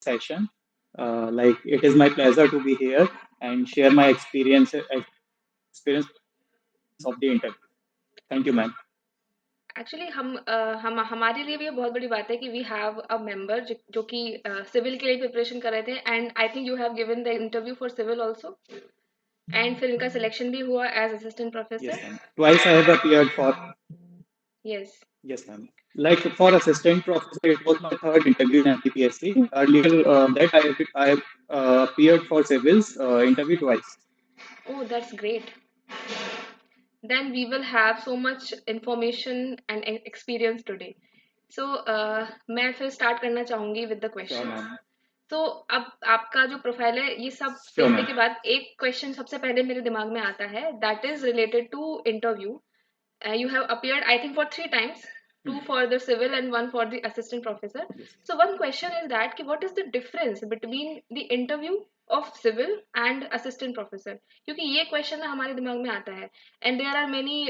session. Like it is my pleasure to be here and share my experience of the interview. Thank you, ma'am. Actually हम हमारे लिए भी ये बहुत बड़ी बात है कि वी हैव अ मेंबर जो कि सिविल के लिए प्रिपरेशन कर रहे थे, and I think you have given the interview for civil also, एंड फिर इनका सिलेक्शन भी हुआ as assistant Yes, professor. ma'am. Twice I have appeared for. Yes. Yes, ma'am. Like for assistant professor, it was my third interview in MPPSC. Earlier that I appeared for civils interview twice. Oh, that's great. Then we will have so much information and experience today. So मैं फिर start करना चाहूंगी with the Sure, questions. ma'am. तो अब आपका जो profile है ये सब Sure, देखने ma'am. के बाद एक क्वेश्चन सबसे पहले मेरे दिमाग में आता है, that is related to interview. You have appeared, I think, for 3 times, two Hmm. for the civil and one for the assistant professor. Yes. So one question is that कि what is the difference between the interview of civil and assistant professor? क्योंकि ये question ना हमारे दिमाग में आता है, and there are many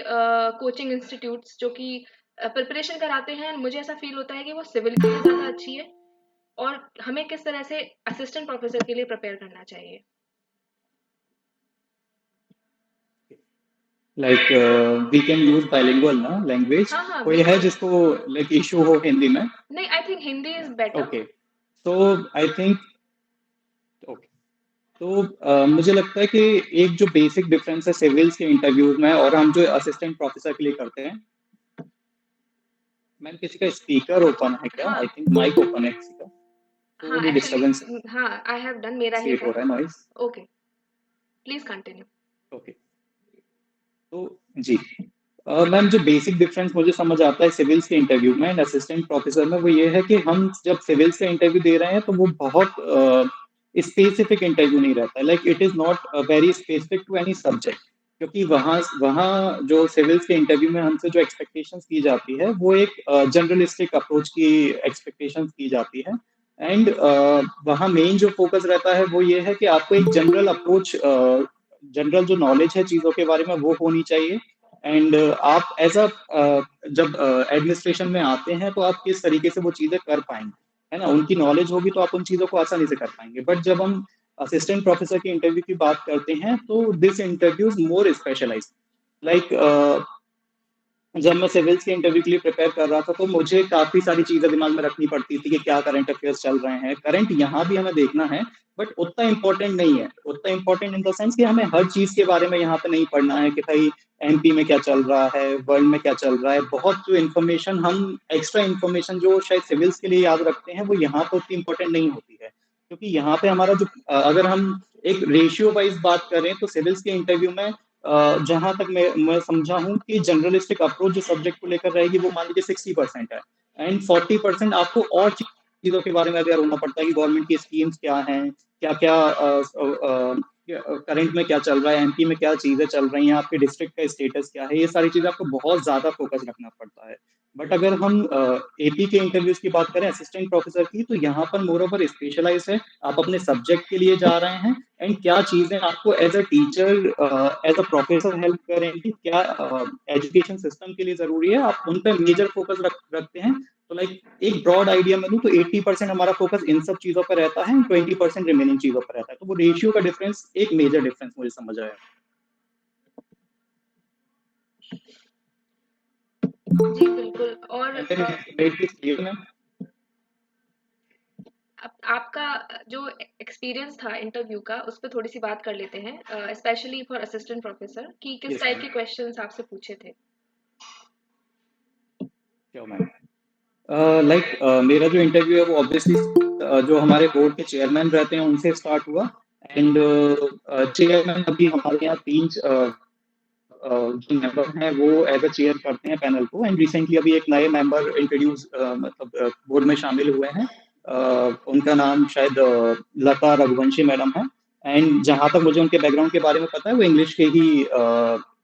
coaching institutes जो कि प्रिपरेशन कराते हैं, मुझे ऐसा फील होता है कि वो सिविल के लिए ज़्यादा अच्छी है, और हमें किस तरह से असिस्टेंट प्रोफेसर के लिए प्रिपेयर करना चाहिए. Like we can use bilingual ना language. हाँ हाँ कोई है बिल्कुल. जिसको like issue हो हिंदी में? नहीं, I think Hindi is better. Okay. So I think okay. तो मुझे लगता है कि एक जो बेसिक डिफरेंस है सिविल्स के इंटरव्यूज में और हम जो असिस्टेंट प्रोफेसर के लिए करते हैं. मैम किसी का स्पीकर ओपन है क्या? हाँ आई थिंक माइक ओपन है किसी का. हाँ, थोड़ी एक्चुअली डिस्टरबेंस हाँ, आई हैव डन, मेरा ही क्रिएट था. हो रहा है noise. Okay, please continue. Okay. तो जी मैम जो बेसिक डिफरेंस मुझे समझ आता है सिविल्स के इंटरव्यू में एंड असिस्टेंट प्रोफेसर में वो ये है कि हम जब सिविल्स का इंटरव्यू दे रहे हैं तो वो बहुत स्पेसिफिक इंटरव्यू नहीं रहता है. Like it is not very specific to any subject. क्योंकि वहाँ वहाँ जो सिविल्स के इंटरव्यू में हमसे जो एक्सपेक्टेशंस की जाती है वो एक जनरलिस्टिक अप्रोच की एक्सपेक्टेशंस की जाती है. एंड वहाँ मेन जो फोकस रहता है वो ये है कि आपको एक जनरल अप्रोच, जनरल जो नॉलेज है चीज़ों के बारे में वो होनी चाहिए. एंड आप एज अ जब एडमिनिस्ट्रेशन में आते हैं तो आप किस तरीके से वो चीज़ें कर पाएंगे, है ना. उनकी नॉलेज होगी तो आप उन चीज़ों को आसानी से कर पाएंगे. बट जब हम असिस्टेंट प्रोफेसर के इंटरव्यू की बात करते हैं तो this interviews more specialize. Like जब मैं सिविल्स के इंटरव्यू के लिए प्रिपेयर कर रहा था तो मुझे काफी सारी चीजें दिमाग में रखनी पड़ती थी कि क्या करंट अफेयर्स चल रहे हैं. करंट यहाँ भी हमें देखना है बट उतना इम्पोर्टेंट नहीं है. उतना इम्पोर्टेंट इन द सेंस कि हमें हर चीज के बारे में यहाँ पे नहीं पढ़ना है कि भाई एमपी में क्या चल रहा है, वर्ल्ड में क्या चल रहा है. बहुत जो इन्फॉर्मेशन हम एक्स्ट्रा इन्फॉर्मेशन जो शायद सिविल्स के लिए याद रखते हैं वो यहाँ पे उतनी इम्पोर्टेंट नहीं होती है. क्योंकि यहाँ पे हमारा जो अगर हम एक रेशियो वाइज बात करें तो सिविल्स के इंटरव्यू में जहां तक मैं समझा हूँ कि जनरलिस्टिक अप्रोच जो सब्जेक्ट को लेकर रहेगी वो मान लीजिए 60% है. एंड 40% आपको और चीजों के बारे में अवेयर होना पड़ता है कि गवर्नमेंट की स्कीम्स क्या हैं, क्या क्या करंट में क्या चल रहा है, एमपी में क्या चीजें चल रही हैं, आपके डिस्ट्रिक्ट का स्टेटस क्या है. ये सारी चीजें आपको बहुत ज्यादा फोकस रखना पड़ता है. बट अगर हम एपी के इंटरव्यूज की बात करें असिस्टेंट प्रोफेसर की तो यहाँ पर मोर ओवर स्पेशलाइज है. आप अपने सब्जेक्ट के लिए जा रहे हैं एंड क्या चीजें आपको as a teacher as a professor help करेंगी, क्या एजुकेशन सिस्टम के लिए जरूरी है, आप उन पर मेजर फोकस रखते हैं. तो लाइक एक ब्रॉड आइडिया में दूं तो 80% हमारा फोकस इन सब चीजों पर रहता है, 20% रिमेनिंग चीजों पर रहता है. तो वो रेशियो का डिफरेंस एक मेजर डिफरेंस मुझे समझ आया. जी बिल्कुल. और क्लियर में. आपका जो एक्सपीरियंस था इंटरव्यू का उस पर थोड़ी सी बात कर लेते हैं, स्पेशली फॉर असिस्टेंट प्रोफेसर कि किस यस टाइप मैम. के क्वेश्चंस आपसे पूछे थे. क्यों मैम. लाइक मेरा जो इंटरव्यू है वो ऑब्वियसली जो हमारे बोर्ड के चेयरमैन रहते हैं उनसे स्टार्ट हुआ. एंड चेयरमैन अभी हमारे यहाँ तीन जो मेंबर हैं वो एज अ चेयर करते हैं पैनल को. एंड रिसेंटली अभी एक नए मेंबर इंट्रोड्यूस मतलब बोर्ड में शामिल हुए हैं. उनका नाम शायद लता रघुवंशी मैडम है. एंड जहां तक मुझे उनके बैकग्राउंड के बारे में पता है वो इंग्लिश के ही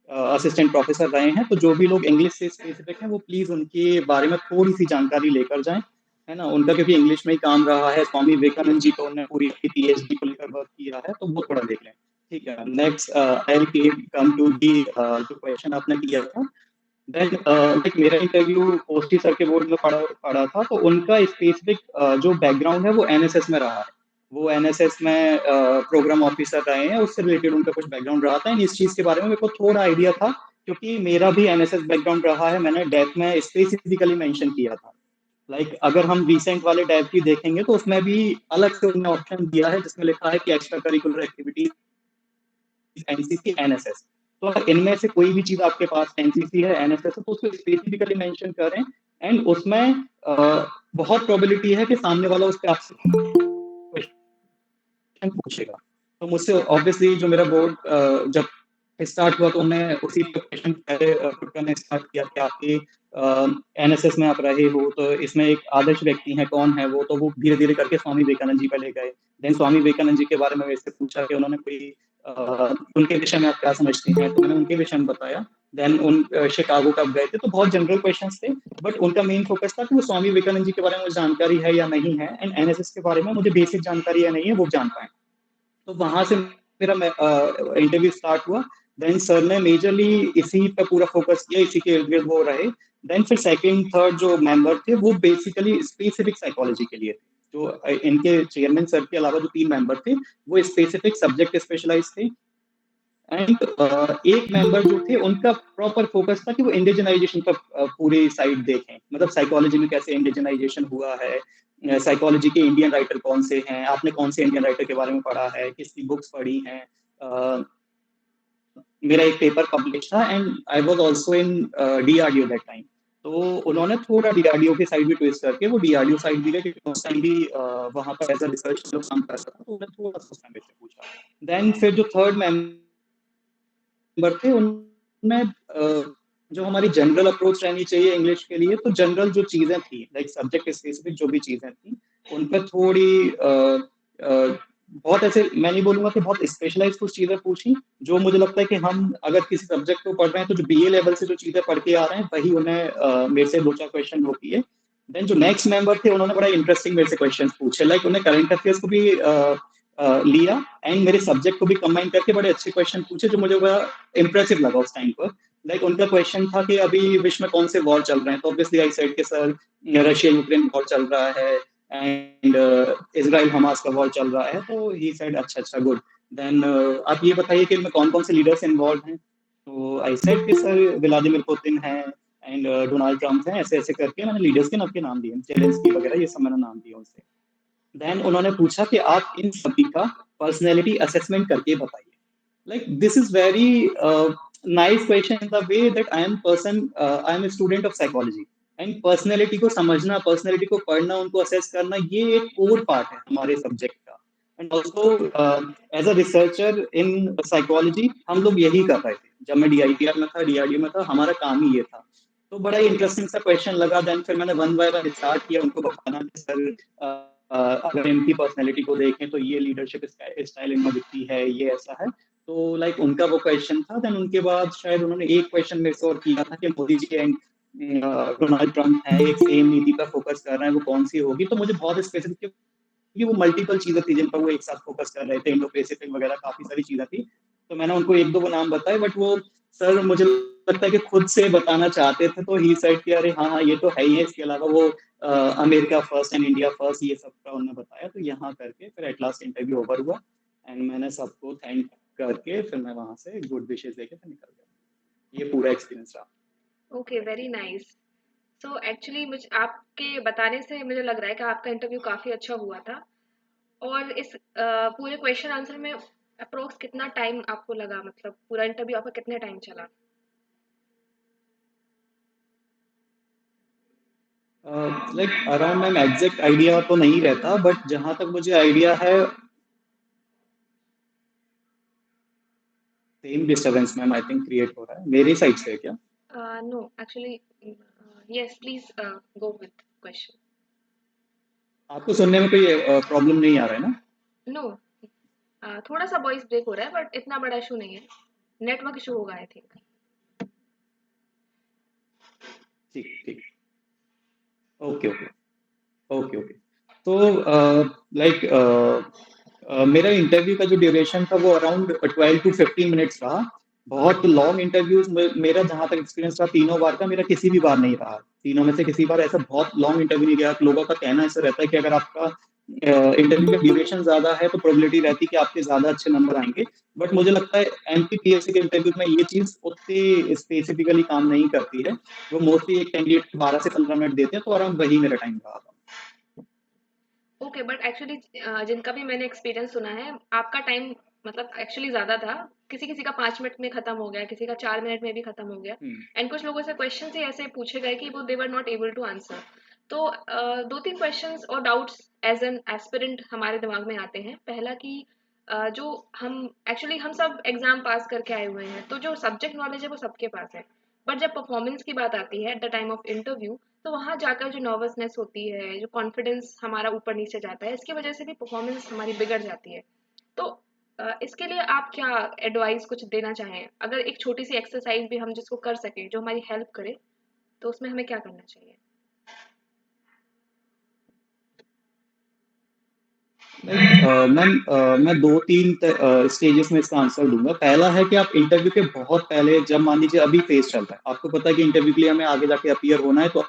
असिस्टेंट प्रोफेसर रहे हैं. तो जो भी लोग इंग्लिश से स्पेसिफिक हैं वो प्लीज उनके बारे में थोड़ी सी जानकारी लेकर जाएं, है ना. उनका क्योंकि इंग्लिश में ही काम रहा है. स्वामी विवेकानंद जी को उन्होंने पूरी पीएचडी को लेकर वर्क किया है तो वो थोड़ा देख लें. ठीक है. Next I come to the जो क्वेश्चन आपने किया था. देन लाइक मेरा इंटरव्यू पोस्टी सर के बोर्ड में पड़ा पड़ा था, तो उनका स्पेसिफिक जो बैकग्राउंड है वो एनएसएस में रहा है। वो एनएसएस में प्रोग्राम ऑफिसर रहे हैं, उससे रिलेटेड उनका कुछ बैकग्राउंड रहा था। एंड इस चीज के बारे में मेरे को थोड़ा आइडिया था, क्योंकि मेरा भी एनएसएस बैकग्राउंड रहा है। मैंने डेप में स्पेसिफिकली मेंशन किया था। लाइक अगर हम रिसेंट वाले डेप की देखेंगे तो उसमें भी अलग से उन्होंने ऑप्शन दिया है जिसमें लिखा है कि extra curricular activities, NCC, NSS. तो अगर इनमें से कोई भी चीज आपके पास एनसीसी है, एनएसएस है, तो उसको स्पेसिफिकली मेंशन करें। एंड उसमें बहुत प्रोबेबिलिटी है कि सामने वाला उस पर आपसे क्वेश्चन पूछेगा। तो मुझसे ऑब्वियसली जो मेरा बोर्ड जब स्टार्ट हुआ तो उन्होंने उसी पे क्वेश्चन पहले पुट करना स्टार्ट किया कि आपके एनएसएस में आप रहे हो, तो इसमें एक आदर्श व्यक्ति है, कौन है वो? तो वो धीरे धीरे करके स्वामी विवेकानंद जी पे ले गए। देन स्वामी विवेकानंद जी के बारे में मेरे से पूछा कि उन्होंने कोई उनके विषय में आप क्या समझते हैं, तो मैंने उनके विषय में बताया। देन उन शिकागो कब गए थे, तो बहुत जनरल क्वेश्चंस थे। बट उनका मेन फोकस था कि वो स्वामी विवेकानंद जी के बारे में मुझे जानकारी है या नहीं है, एंड एनएसएस के बारे में मुझे बेसिक जानकारी है नहीं है वो जान पाए। तो वहां से मेरा इंटरव्यू स्टार्ट हुआ। देन सर ने मेजरली इसी पे पूरा फोकस किया, इसी के इर्द गिर्द वो रहे। देन फिर सेकंड थर्ड जो मेंबर थे वो बेसिकली स्पेसिफिक साइकोलॉजी के लिए थे। जो इनके चेयरमैन सर के अलावा जो 3 मेंबर थे वो स्पेसिफिक सब्जेक्ट स्पेशलाइज थे। एंड एक मेंबर जो थे उनका प्रॉपर फोकस था कि वो इंडिजनाइजेशन का पूरी साइड देखें, मतलब साइकोलॉजी में कैसे इंडिजनाइजेशन हुआ है, साइकोलॉजी के इंडियन राइटर कौन से हैं, आपने कौन से इंडियन राइटर के बारे में पढ़ा है, किसकी बुक्स पढ़ी हैं। अ, मेरा एक पेपर पब्लिश था and I was also in DRDO that time. तो उन्होंने थोड़ा डीआरडीओ की साइड भी ट्विस्ट करके वो डीआरडीओ साइड भी गए, क्योंकि उस टाइम भी वहां पर एज अ रिसर्च जो काम कर रहा था, तो उन्होंने थोड़ा सा उस टाइम से पूछा। देन फिर जो थर्ड मेंबर थे उनमें जो हमारी जनरल अप्रोच रहनी चाहिए इंग्लिश के लिए, तो जनरल जो चीजें थी लाइक सब्जेक्ट स्पेसिफिक जो भी चीजें थी उन पर थोड़ी बहुत ऐसे मैं नहीं बोलूंगा कि बहुत स्पेशलाइज कुछ चीजें पूछी। जो मुझे लगता है कि हम अगर किसी सब्जेक्ट को पढ़ रहे हैं तो जो बीए लेवल से जो चीजें पढ़ के आ रहे हैं वही उन्हें मेरे से 2-4 क्वेश्चन वो किए। देन जो नेक्स्ट मेंबर थे उन्होंने बड़ा इंटरेस्टिंग मेरे से क्वेश्चन पूछे, लाइक उन्हें करंट अफेयर्स को भी लिया एंड मेरे सब्जेक्ट को भी कंबाइन करके बड़े अच्छे क्वेश्चन पूछे, जो मुझे बड़ा इंप्रेसिव लगा उस टाइम पर। लाइक उनका क्वेश्चन था कि अभी विश्व में कौन से वॉर चल रहे हैं, तो ऑब्वियसली आई सेड कि सर रशिया यूक्रेन वॉर चल रहा है एंड इसराइल हमास का वॉर चल रहा है। तो ही सेड अच्छा अच्छा गुड। देन आप ये बताइए कि इनमें कौन कौन से लीडर्स इन्वॉल्व हैं। तो आई सेड कि सर व्लादिमीर पुतिन है एंड डोनाल्ड ट्रम्प है, ऐसे ऐसे करके मैंने लीडर्स के नाम दिए, जेलेंस्की वगैरह ये सब मैंने नाम दिए उनसे। देन उन्होंने पूछा कि आप इन सभी का पर्सनैलिटी असेसमेंट करके बताइए। Like this is very nice question in the way that I am a student of psychology and personality को समझना, personality को पढ़ना, उनको assess करना, ये एक core part है हमारे subject का। And also as a researcher in psychology हम लोग यही कर रहे थे। जब मैं DITR में था, DRDO में था, हमारा काम ही ये था। तो बड़ा इंटरेस्टिंग सा क्वेश्चन लगा। देन फिर मैंने वन बाय वन स्टार्ट किया उनको बताना कि सर अगर इनकी पर्सनैलिटी को देखें तो ये लीडरशिप स्टाइल इनमें दिखती है, ये ऐसा है। तो लाइक उनका वो क्वेश्चन था। देन उनके बाद शायद उन्होंने एक क्वेश्चन मेरे से और किया था कि Modi ji and Donald Trump है एक सेम नीति पर फोकस कर रहे हैं, वो कौन सी होगी। तो मुझे बहुत स्पेसिफिक, क्योंकि वो मल्टीपल चीजें थी जिन पर वो एक साथ फोकस कर रहे थे, इंडो पैसिफिक वगैरह काफी सारी चीजें थी। तो मैंने उनको एक दो वो नाम बताए, बट वो सर मुझे लगता है कि खुद से बताना चाहते थे। तो ही सेड कि अरे हाँ हाँ ये तो है ही है, इसके अलावा वो America first and India first ये सब का उन्होंने बताया। तो यहाँ करके फिर एट लास्ट इंटरव्यू ओवर हुआ एंड मैंने सबको थैंक करके फिर मैं वहां से गुड विशेष देके फिर निकल गया। ये पूरा एक्सपीरियंस रहा। Okay, very nice. सो एक्चुअली मुझे आपके बताने से मुझे लग रहा है कि आपका इंटरव्यू काफ़ी अच्छा हुआ था। और इस पूरे क्वेश्चन आंसर में अप्रोक्स कितना टाइम आपको लगा, मतलब पूरा इंटरव्यू आपका कितने टाइम चला? Like around ma'am exact idea तो नहीं रहता, बट जहां तक मुझे आइडिया है same disturbance ma'am I think create हो रहा है मेरी साइड से, क्या? No actually, yes please go with question. आपको सुनने में कोई प्रॉब्लम नहीं आ रहा है ना? नो, थोड़ा सा वॉइस ब्रेक हो रहा है बट इतना बड़ा इशू नहीं है। नेटवर्क इशू होगा आई थिंक। ठीक ठीक। Okay okay. Okay okay. तो लाइक मेरा इंटरव्यू का जो ड्यूरेशन था वो अराउंड 12 to 15 मिनट्स रहा। बहुत लॉन्ग इंटरव्यूज मेरा जहां तक एक्सपीरियंस रहा 3 बार का, मेरा किसी भी बार नहीं रहा। तीनों में से किसी बार ऐसा बहुत लॉन्ग इंटरव्यू नहीं गया। लोगों का कहना ऐसा रहता है कि अगर आपका इंटरव्यू का ड्यूरेशन ज्यादा है तो प्रोबेबिलिटी रहती है कि आपके ज्यादा अच्छे नंबर आएंगे। बट मुझे लगता है एमपीपीएससी के इंटरव्यू में ये चीज उतनी स्पेसिफिकली काम नहीं करती है। वो मोस्टली एक कैंडिडेट 12 से 15 मिनट देते हैं, तो अराउंड वही मेरा टाइम रहा था। ओके, बट एक्चुअली जिनका भी मैंने एक्सपीरियंस सुना है, आपका टाइम मतलब एक्चुअली ज़्यादा था। किसी किसी का 5 मिनट में ख़त्म हो गया, किसी का 4 मिनट में भी ख़त्म हो गया। हम्म। एंड कुछ लोगों से क्वेश्चन ही ऐसे पूछे गए कि वो they were not able to answer. तो दो तीन क्वेश्चंस और डाउट्स एज एन एस्पिरेंट हमारे दिमाग में आते हैं। पहला कि जो हम सब एग्जाम पास करके आए हुए हैं, तो जो सब्जेक्ट नॉलेज है वो सबके पास है। बट जब परफॉर्मेंस की बात आती है at the time of interview, तो वहाँ जाकर जो नर्वसनेस होती है, जो कॉन्फिडेंस हमारा ऊपर नीचे जाता है, इसकी वजह से भी परफॉर्मेंस हमारी बिगड़ जाती है। तो इसके लिए आप क्या एडवाइस कुछ देना चाहें? अगर एक छोटी सी एक्सरसाइज भी हम जिसको कर सकें, जो हमारी हेल्प करे, तो उसमें हमें क्या करना चाहिए? लाइक मैम, मैं 2-3 स्टेजेस में इसका आंसर दूंगा। पहला है कि आप इंटरव्यू के बहुत पहले, जब मान लीजिए अभी फेज चल रहा है, आपको पता है कि इंटरव्यू के लिए हमें आगे जाके अपीयर होना है, तो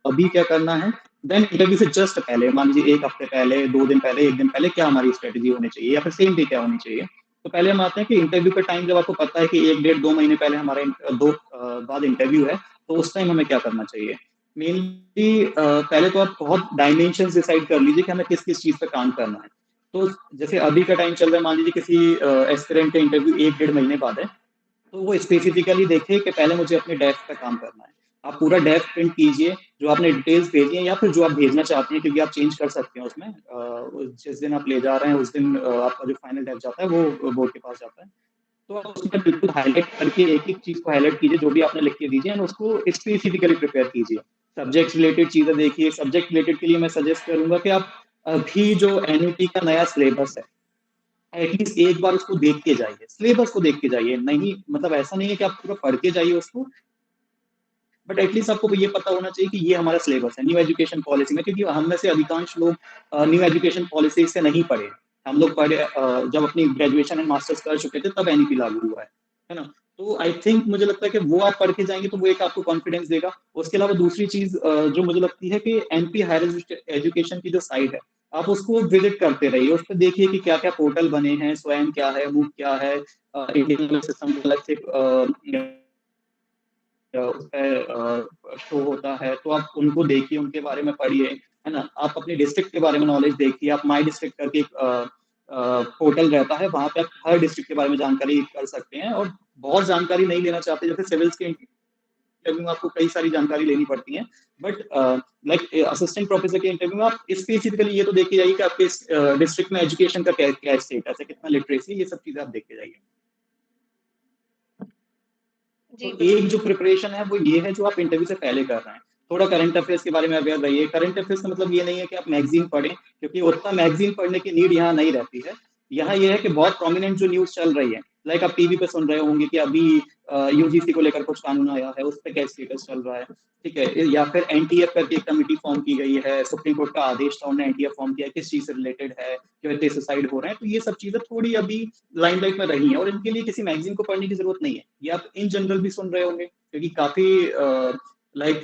अभी क्या करना है। देन इंटरव्यू से जस्ट पहले, मान लीजिए 1 हफ्ते पहले, 2 दिन पहले, 1 दिन पहले, क्या हमारी स्ट्रेटेजी होनी चाहिए, या फिर सेम डे क्या होनी चाहिए। तो पहले हम आते हैं कि इंटरव्यू का टाइम, जब आपको पता है कि 1 डेढ़ 2 महीने पहले हमारा दो बाद इंटरव्यू है, तो उस टाइम हमें क्या करना चाहिए। मेनली पहले तो आप बहुत डायमेंशन डिसाइड कर लीजिए कि हमें किस किस चीज पे काम करना है। तो जैसे अभी का टाइम चल रहा है, मान लीजिए किसी एस्पिरेंट का इंटरव्यू 1 डेढ़ महीने बाद है, तो वो स्पेसिफिकली देखे कि पहले मुझे अपने डेस्क पे काम करना है। आप पूरा डेस्क प्रिंट कीजिए, जो आपने डिटेल्स भेजी हैं या फिर जो आप भेजना चाहते हैं, क्योंकि आप चेंज कर सकते हैं उसमें। जिस दिन आप ले जा रहे हैं उस दिन आपका जो फाइनल डेस्क जाता है वो बोर्ड के पास जाता है। तो आप उसमें बिल्कुल हाईलाइट करके एक एक चीज को हाईलाइट कीजिए, जो भी आपने लिख के दीजिए, एंड उसको स्पेसिफिकली प्रिपेयर कीजिए। सब्जेक्ट रिलेटेड चीजें देखिए। सब्जेक्ट रिलेटेड के लिए मैं सजेस्ट करूंगा कि आप अभी जो एनईटी का नया सिलेबस है, एटलीस्ट एक बार उसको देख के जाइए, सिलेबस को देख के जाइए। नहीं मतलब ऐसा नहीं है कि आप पूरा पढ़ के जाइए उसको, बट एटलीस्ट आपको ये पता होना चाहिए कि ये हमारा सिलेबस है न्यू एजुकेशन पॉलिसी में। क्योंकि हम में से अधिकांश लोग न्यू एजुकेशन पॉलिसी से नहीं पढ़े। हम लोग पढ़े जब अपनी ग्रेजुएशन एंड मास्टर्स कर चुके थे, तब एनईपी लागू हुआ है ना। तो आई थिंक मुझे लगता है कि वो आप पढ़ के जाएंगे तो वो एक आपको कॉन्फिडेंस देगा। उसके अलावा दूसरी चीज जो मुझे लगती है कि एमपी हायर एजुकेशन की जो साइट है, आप उसको विजिट करते रहिए। उस पर देखिए कि क्या क्या पोर्टल बने हैं, स्वयं क्या है, मूव क्या है, इंडियन सिस्टम को अलग से उस पे शो होता है, तो आप उनको देखिए, उनके बारे में पढ़िए, है ना। आप अपने डिस्ट्रिक्ट के बारे में नॉलेज देखिए। आप माई डिस्ट्रिक्ट करके एक पोर्टल रहता है, वहां पे आप हर डिस्ट्रिक्ट के बारे में जानकारी कर सकते हैं। और बहुत जानकारी नहीं लेना चाहते, जैसे सिविल्स के इंटरव्यू में आपको कई सारी जानकारी लेनी पड़ती है, बट लाइक असिस्टेंट प्रोफेसर के इंटरव्यू में आप स्पेसिफिकली ये तो देख के जाइए कि आपके डिस्ट्रिक्ट में एजुकेशन का क्या क्या स्टेटस है, कितना लिटरेसी, ये सब चीजें आप देख के जाइए। तो जी, एक बिल्कुल। जो प्रिपरेशन है वो ये है, जो आप इंटरव्यू से पहले कर रहे हैं। थोड़ा करंट अफेयर्स के बारे में अवेयर रहिए। करंट अफेयर्स का मतलब ये नहीं है कि आप मैगजीन पढ़ें, क्योंकि उतना मैगजीन पढ़ने की नीड यहाँ नहीं रहती है। यहाँ ये है कि बहुत प्रोमिनेंट जो न्यूज चल रही है, लाइक आप टीवी पे सुन रहे होंगे कि अभी यूजीसी को लेकर कुछ कानून आया है, उस पर क्या स्टेटस चल रहा है, ठीक है। या फिर एनटीएफ करके एक कमेटी फॉर्म की गई है, सुप्रीम कोर्ट का आदेश था, उन्होंने एनटीएफ फॉर्म किया, किस चीज से रिलेटेड है, क्यों इतने सुसाइड हो रहे हैं। तो ये सब चीजें थोड़ी अभी लाइमलाइट में रही है, और इनके लिए किसी मैगजीन को पढ़ने की जरूरत नहीं है। ये आप इन जनरल भी सुन रहे होंगे, क्योंकि काफी लाइक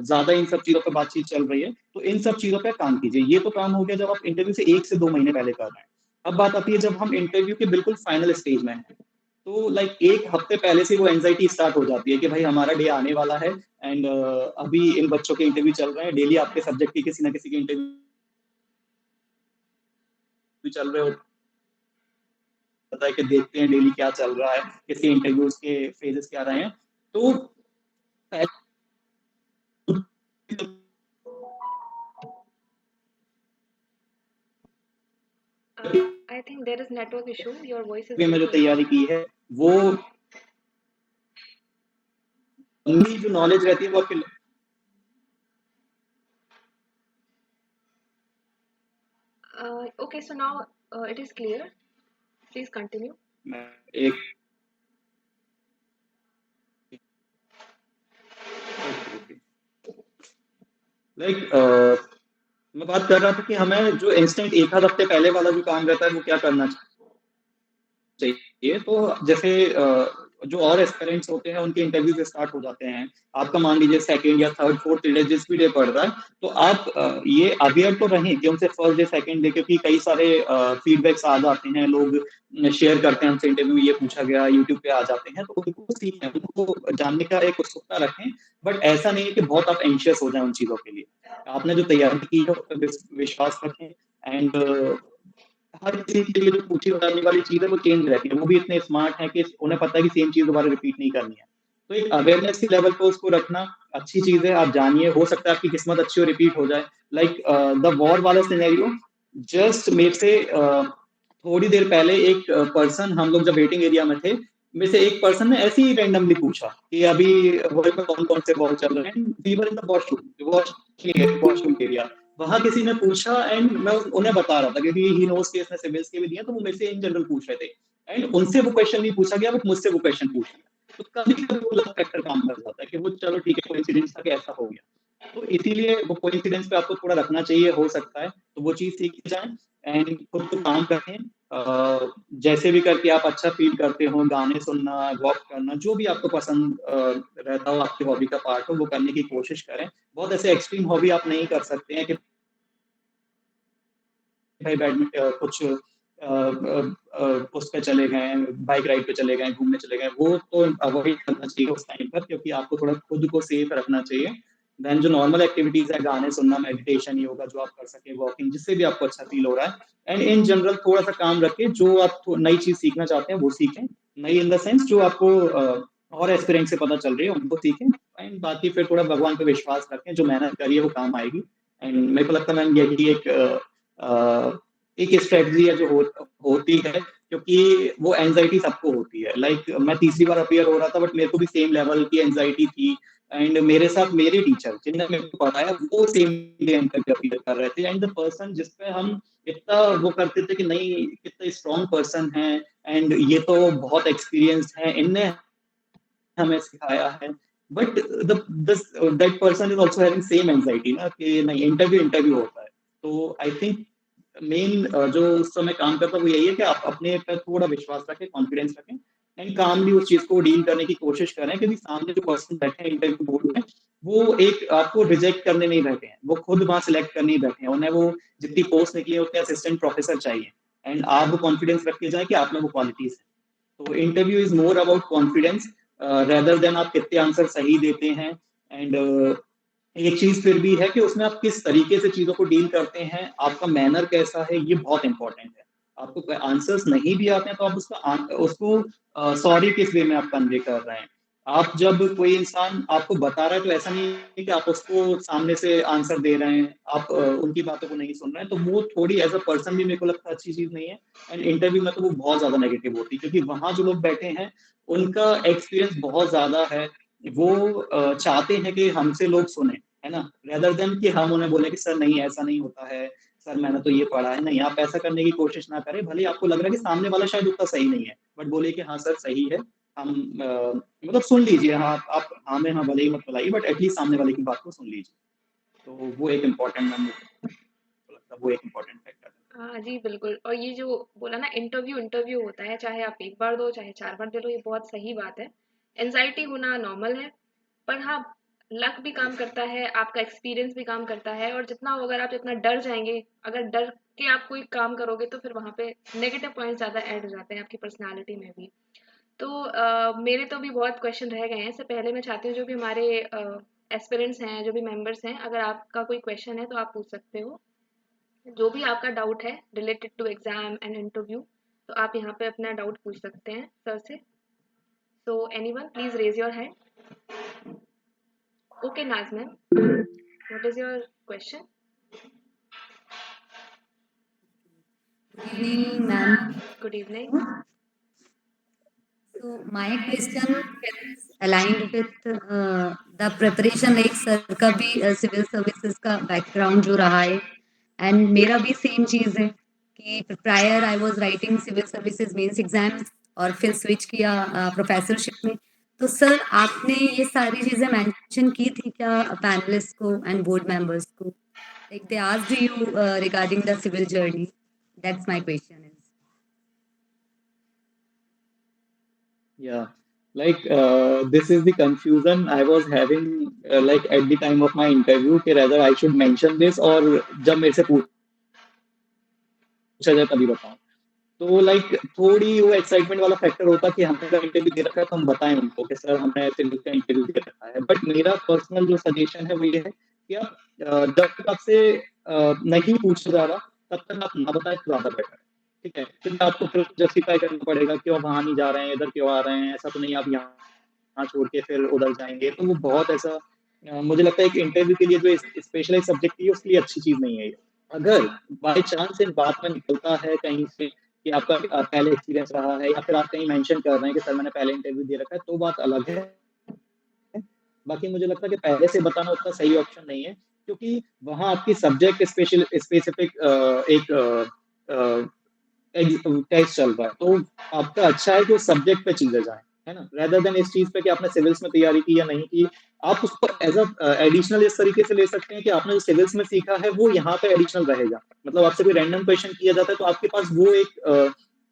ज्यादा इन सब चीजों पर बातचीत चल रही है। तो इन सब चीजों पे काम कीजिए। ये तो काम हो गया जब आप इंटरव्यू से 1 से 2 महीने पहले कर रहे हैं। अब बात आती है जब हम इंटरव्यू के बिल्कुल फाइनल स्टेज में हैं, तो लाइक 1 हफ्ते पहले से वो एंजाइटी स्टार्ट हो जाती है कि भाई हमारा डे आने वाला है, एंड अभी इन बच्चों के इंटरव्यू चल रहे हैं, डेली आपके सब्जेक्ट की किसी ना किसी के इंटरव्यू चल रहे हो। पता है कि देखते हैं डेली क्या चल रहा है, किसके इंटरव्यूज के फेजेस क्या रहे हैं। तो I think there is network issue, your voice is में जो ब्रेकिंग। तैयारी की है, वो उनकी जो नॉलेज रहती है वो आपके। Okay, so now it is clear. Please continue. एक लाइक मैं बात कर रहा था कि हमें जो इंस्टेंट 1 आध हफ्ते पहले वाला जो काम रहता है वो क्या करना चाहिए। चाहिए। तो जैसे जो और एस्पिरेंट्स होते हैं उनके इंटरव्यू से स्टार्ट हो जाते हैं। आपका मान लीजिए सेकंड या थर्ड, फोर्थ डे जिस भी डे पड़ रहा है, तो आप ये अवेयर तो रहें कि उनसे फर्स्ट डे, सेकंड डे, क्योंकि कई सारे फीडबैक्स आ जाते हैं, लोग शेयर करते हैं हमसे इंटरव्यू में ये पूछा गया, यूट्यूब पे आ जाते हैं, तो उनको सीखें, उनको जानने का एक उत्सुकता रखें। बट ऐसा नहीं है कि बहुत आप एंशियस हो जाएं उन चीजों के लिए। आपने जो तैयारी की है उस पर विश्वास रखें। एंड हर किसी के लिए जो पूछी जाने वाली चीज़ है वो चेंज रहती है। वो भी इतने स्मार्ट हैं कि उन्हें पता है कि सेम चीज़ दोबारा रिपीट नहीं करनी है। तो एक अवेयरनेस के लेवल पे उसको रखना अच्छी चीज़ है। आप जानिए, हो सकता है आपकी किस्मत अच्छी हो, रिपीट हो जाए। लाइक द वॉर वाला सिनेरियो, जस्ट मेरे से थोड़ी देर पहले एक पर्सन, हम लोग जब वेटिंग एरिया में थे, में से एक पर्सन ने ऐसे ही रैंडमली पूछा कि अभी वर्ल्ड में कौन-कौन से वॉर चल रहे हैं। We were in the washroom area. वहां किसी ने पूछा एंड मैं उन्हें बता रहा था, क्योंकि ही नोस के इसने सिविल्स के भी दिए, तो वो मेरे से इन जनरल पूछ रहे थे एंड उनसे वो क्वेश्चन नहीं पूछा गया, बट मुझसे वो क्वेश्चन पूछ लिया। तो कभी कभी वो लक फैक्टर काम कर जाता है कि वो चलो ठीक है, कोइंसिडेंस था कि ऐसा हो गया। तो इसीलिए वो कोइंसिडेंस पे आपको थोड़ा रखना चाहिए, हो सकता है तो वो चीज सीख जाए। एंड खुद को काम करें। जैसे भी करके आप अच्छा फील करते हो, गाने सुनना, वॉक करना, जो भी आपको पसंद रहता हो, आपकी हॉबी का पार्ट हो, वो करने की कोशिश करें। बहुत ऐसे एक्सट्रीम हॉबी आप नहीं कर सकते हैं कि भाई कुछ उस पे चले गए, बाइक राइड पे चले गए, घूमने चले गए, वो तो अवॉइड करना चाहिए उस टाइम पर, क्योंकि आपको थोड़ा खुद को सेफ रखना चाहिए। देन जो नॉर्मल एक्टिविटीज है, गाने सुनना, मेडिटेशन, योगा, जो आप कर सके, वॉकिंग, जिससे भी आपको अच्छा फील हो रहा है। एंड इन जनरल थोड़ा सा काम रखें, जो आप नई चीज सीखना चाहते हैं वो सीखें। नई इन द सेंस जो आपको और एक्सपीरियंस से पता चल रही है उनको सीखें। एंड बाकी फिर थोड़ा भगवान पे विश्वास रखें, जो मेहनत करिए वो काम आएगी। एंड मेरे को लगता है मैम यही एक स्ट्रेटजी है जो होती है, क्योंकि वो एंजाइटी सबको होती है। लाइक मैं तीसरी बार अपियर हो रहा था, बट मेरे को भी सेम लेवल की एंजाइटी थी। एंड मेरे साथ मेरे टीचर जिन्होंने मेरे को पढ़ाया, वो सेम अपियर कर रहे थे। एंड द पर्सन जिस पे हम इतना वो करते थे कि नहीं कितना स्ट्रॉन्ग पर्सन है, एंड ये तो बहुत एक्सपीरियंस है, इनने हमें सिखाया है। But that person is also having same anxiety ना, कि नहीं, इंटरव्यू इंटरव्यू होता है। तो आई थिंक मेन जो उस समय काम करता है वो यही है कि आप अपने पर थोड़ा विश्वास रखें, कॉन्फिडेंस रखें, एंड कामली उस चीज को डील करने की कोशिश करें, क्योंकि सामने जो पर्सन बैठे हैं इंटरव्यू बोर्ड में, वो एक आपको रिजेक्ट करने नहीं बैठे हैं, वो खुद वहां सिलेक्ट करने ही बैठे हैं। उन्हें वो जितनी पोस्ट निकली है उतने असिस्टेंट प्रोफेसर चाहिए। एंड आप वो कॉन्फिडेंस रख के जाए कि आप में वो क्वालिटीज है। तो interview is more about confidence rather than आप कितने आंसर सही देते हैं। एंड एक चीज फिर भी है कि उसमें आप किस तरीके से चीजों को डील करते हैं, आपका मैनर कैसा है, ये बहुत इंपॉर्टेंट है। आपको आंसर्स नहीं भी आते हैं तो आप उसको सॉरी किस वे में आप कन्वे कर रहे हैं। आप जब कोई इंसान आपको बता रहा है, तो ऐसा नहीं है कि आप उसको सामने से आंसर दे रहे हैं, आप उनकी बातों को नहीं सुन रहे हैं, तो वो थोड़ी एज अ पर्सन भी मेरे को लगता है अच्छी चीज नहीं है। एंड इंटरव्यू में तो वो बहुत ज्यादा नेगेटिव होती है, क्योंकि वहां जो लोग बैठे हैं उनका एक्सपीरियंस बहुत ज्यादा है। वो चाहते हैं कि हमसे लोग सुने, है ना, रेदर देन कि हम उन्हें बोले कि सर नहीं ऐसा नहीं होता है, सर मैंने तो ये पढ़ा है। नहीं, आप ऐसा करने की कोशिश ना करें। भले ही आपको लग रहा है कि सामने वाला शायद उतना सही नहीं है, बट बोले कि हाँ सर सही है। हम मतलब सुन लीजिए, हाँ आप हाँ में हाँ भले ही मत बुलाइए, बट एटलीस्ट सामने वाले की बात को सुन लीजिए। तो वो एक इम्पोर्टेंट, लगता है वो एक इम्पोर्टेंट फैक्टर है। हाँ जी, बिल्कुल। और ये जो बोला ना, इंटरव्यू इंटरव्यू होता है, चाहे आप एक बार दो चाहे चार बार दे लो, ये बहुत सही बात है। एनजाइटी होना नॉर्मल है, पर हाँ, लक भी काम करता है, आपका एक्सपीरियंस भी काम करता है। और जितना अगर आप जितना डर जाएंगे, अगर डर के आप कोई काम करोगे, तो फिर वहां पे नेगेटिव पॉइंट ज्यादा ऐड हो जाते हैं आपकी पर्सनालिटी में भी। तो मेरे तो भी बहुत क्वेश्चन रह गए हैं। इससे पहले मैं चाहती हूँ जो भी हमारे एस्पिरेंट्स हैं, जो भी मेंबर्स हैं, अगर आपका कोई क्वेश्चन है तो आप पूछ सकते हो। जो भी आपका डाउट है related to exam and interview, तो आप यहाँ पे अपना डाउट पूछ सकते हैं सर से। So anyone please raise your hand. Okay Naaz ma'am, what is your question? Good evening, ma'am. Good evening. So my question is aligned with the preparation, like sir का भी civil services का background जो रहा है, and मेरा भी same चीज़ है कि prior I was writing civil services mains exams और फिर switch किया professorship में। तो सर आपने ये सारी चीज़ें mention की थी क्या panelists को and board members को? Like they asked you regarding the civil journey. That's my question is. Yeah, like this is the confusion I was having like at the time of my interview कि whether I should mention this और जब मेरे से पूछा जाए तभी बताऊं। तो लाइक थोड़ी वो एक्साइटमेंट वाला फैक्टर होता कि हमने अगर इंटरव्यू दे रखा है तो हम बताएं उनको कि सर हमने ऐसे का इंटरव्यू दे रखा है। बट मेरा पर्सनल जो सजेशन है वो ये है कि आप जब तक आपसे नहीं पूछा जा रहा तब तक आप ना बताएं तो ज्यादा बेटर है। ठीक है, क्योंकि आपको फिर जस्टिफाई करना पड़ेगा क्यों वहां नहीं जा रहे हैं, इधर क्यों आ रहे हैं, ऐसा तो नहीं आप यहाँ छोड़ के फिर उधर जाएंगे। तो वो बहुत ऐसा मुझे लगता है एक इंटरव्यू के लिए जो स्पेशलाइज सब्जेक्ट है उसके लिए अच्छी चीज नहीं है ये। अगर बाय चांस इन बात में निकलता है कहीं से कि आपका पहले एक्सपीरियंस रहा है या फिर आप कहीं मेंशन कर रहे हैं कि सर मैंने पहले इंटरव्यू दे रखा है, तो बात अलग है। बाकी मुझे लगता है कि पहले से बताना उतना सही ऑप्शन नहीं है, क्योंकि वहां आपकी सब्जेक्ट स्पेशल स्पेसिफिक एक टेस्ट चल रहा है। तो आपका अच्छा है कि उस सब्जेक्ट पे चीजें जाए, है ना, रेदर देन इस चीज पे कि आपने सिविल्स में तैयारी की या नहीं की। आप उसको एज एडिशनल इस तरीके से ले सकते हैं कि आपने जो सिविल्स में सीखा है वो यहाँ पे एडिशनल रहेगा। मतलब आपसे कोई रैंडम क्वेश्चन किया जाता है तो आपके पास वो एक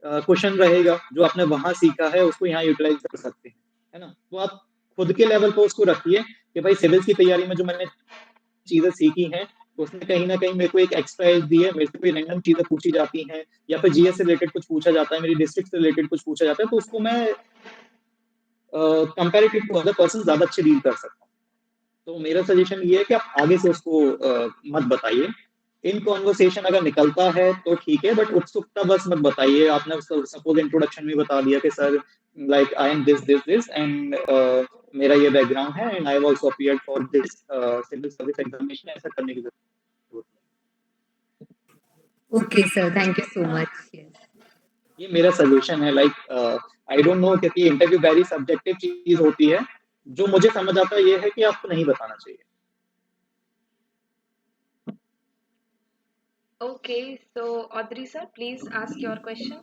क्वेश्चन रहेगा जो आपने वहां सीखा है, उसको यहाँ यूटिलाइज कर सकते हैं, है ना। तो आप खुद के लेवल पे उसको रखिए कि भाई सिविल्स की तैयारी में जो मैंने चीजें सीखी हैं तो उसने कहीं ना कहीं मेरे को एक एक्स्ट्रा एज दी है। मेरे से कोई रैंडम चीजें पूछी जाती हैं या फिर जीएस से रिलेटेड कुछ पूछा जाता है, मेरी डिस्ट्रिक्ट से रिलेटेड कुछ पूछा जाता है, तो उसको मैं कंपेरेटिव टू अदर पर्सन ज्यादा अच्छे डील कर सकता हूँ। तो मेरा सजेशन ये है कि आप आगे से उसको मत बताइए। इन कॉन्वर्सेशन अगर निकलता है तो ठीक है, बट उत्सुकता बस मत बताइए। आपने सपोज इंट्रोडक्शन में बता दिया कि sir like I am this this this and मेरा ये बैकग्राउंड है and I have also appeared for this civil service examination, ऐसा करने की जरूरत Okay, sir. Thank you so much. Yes. नहीं। ये मेरा सजेशन है। लाइक आई डोंट नो, क्योंकि इंटरव्यू वेरी सब्जेक्टिव चीज होती है। जो मुझे समझ आता है ये है कि आपको नहीं बताना चाहिए। Okay, so Audrey sir, please ask your question.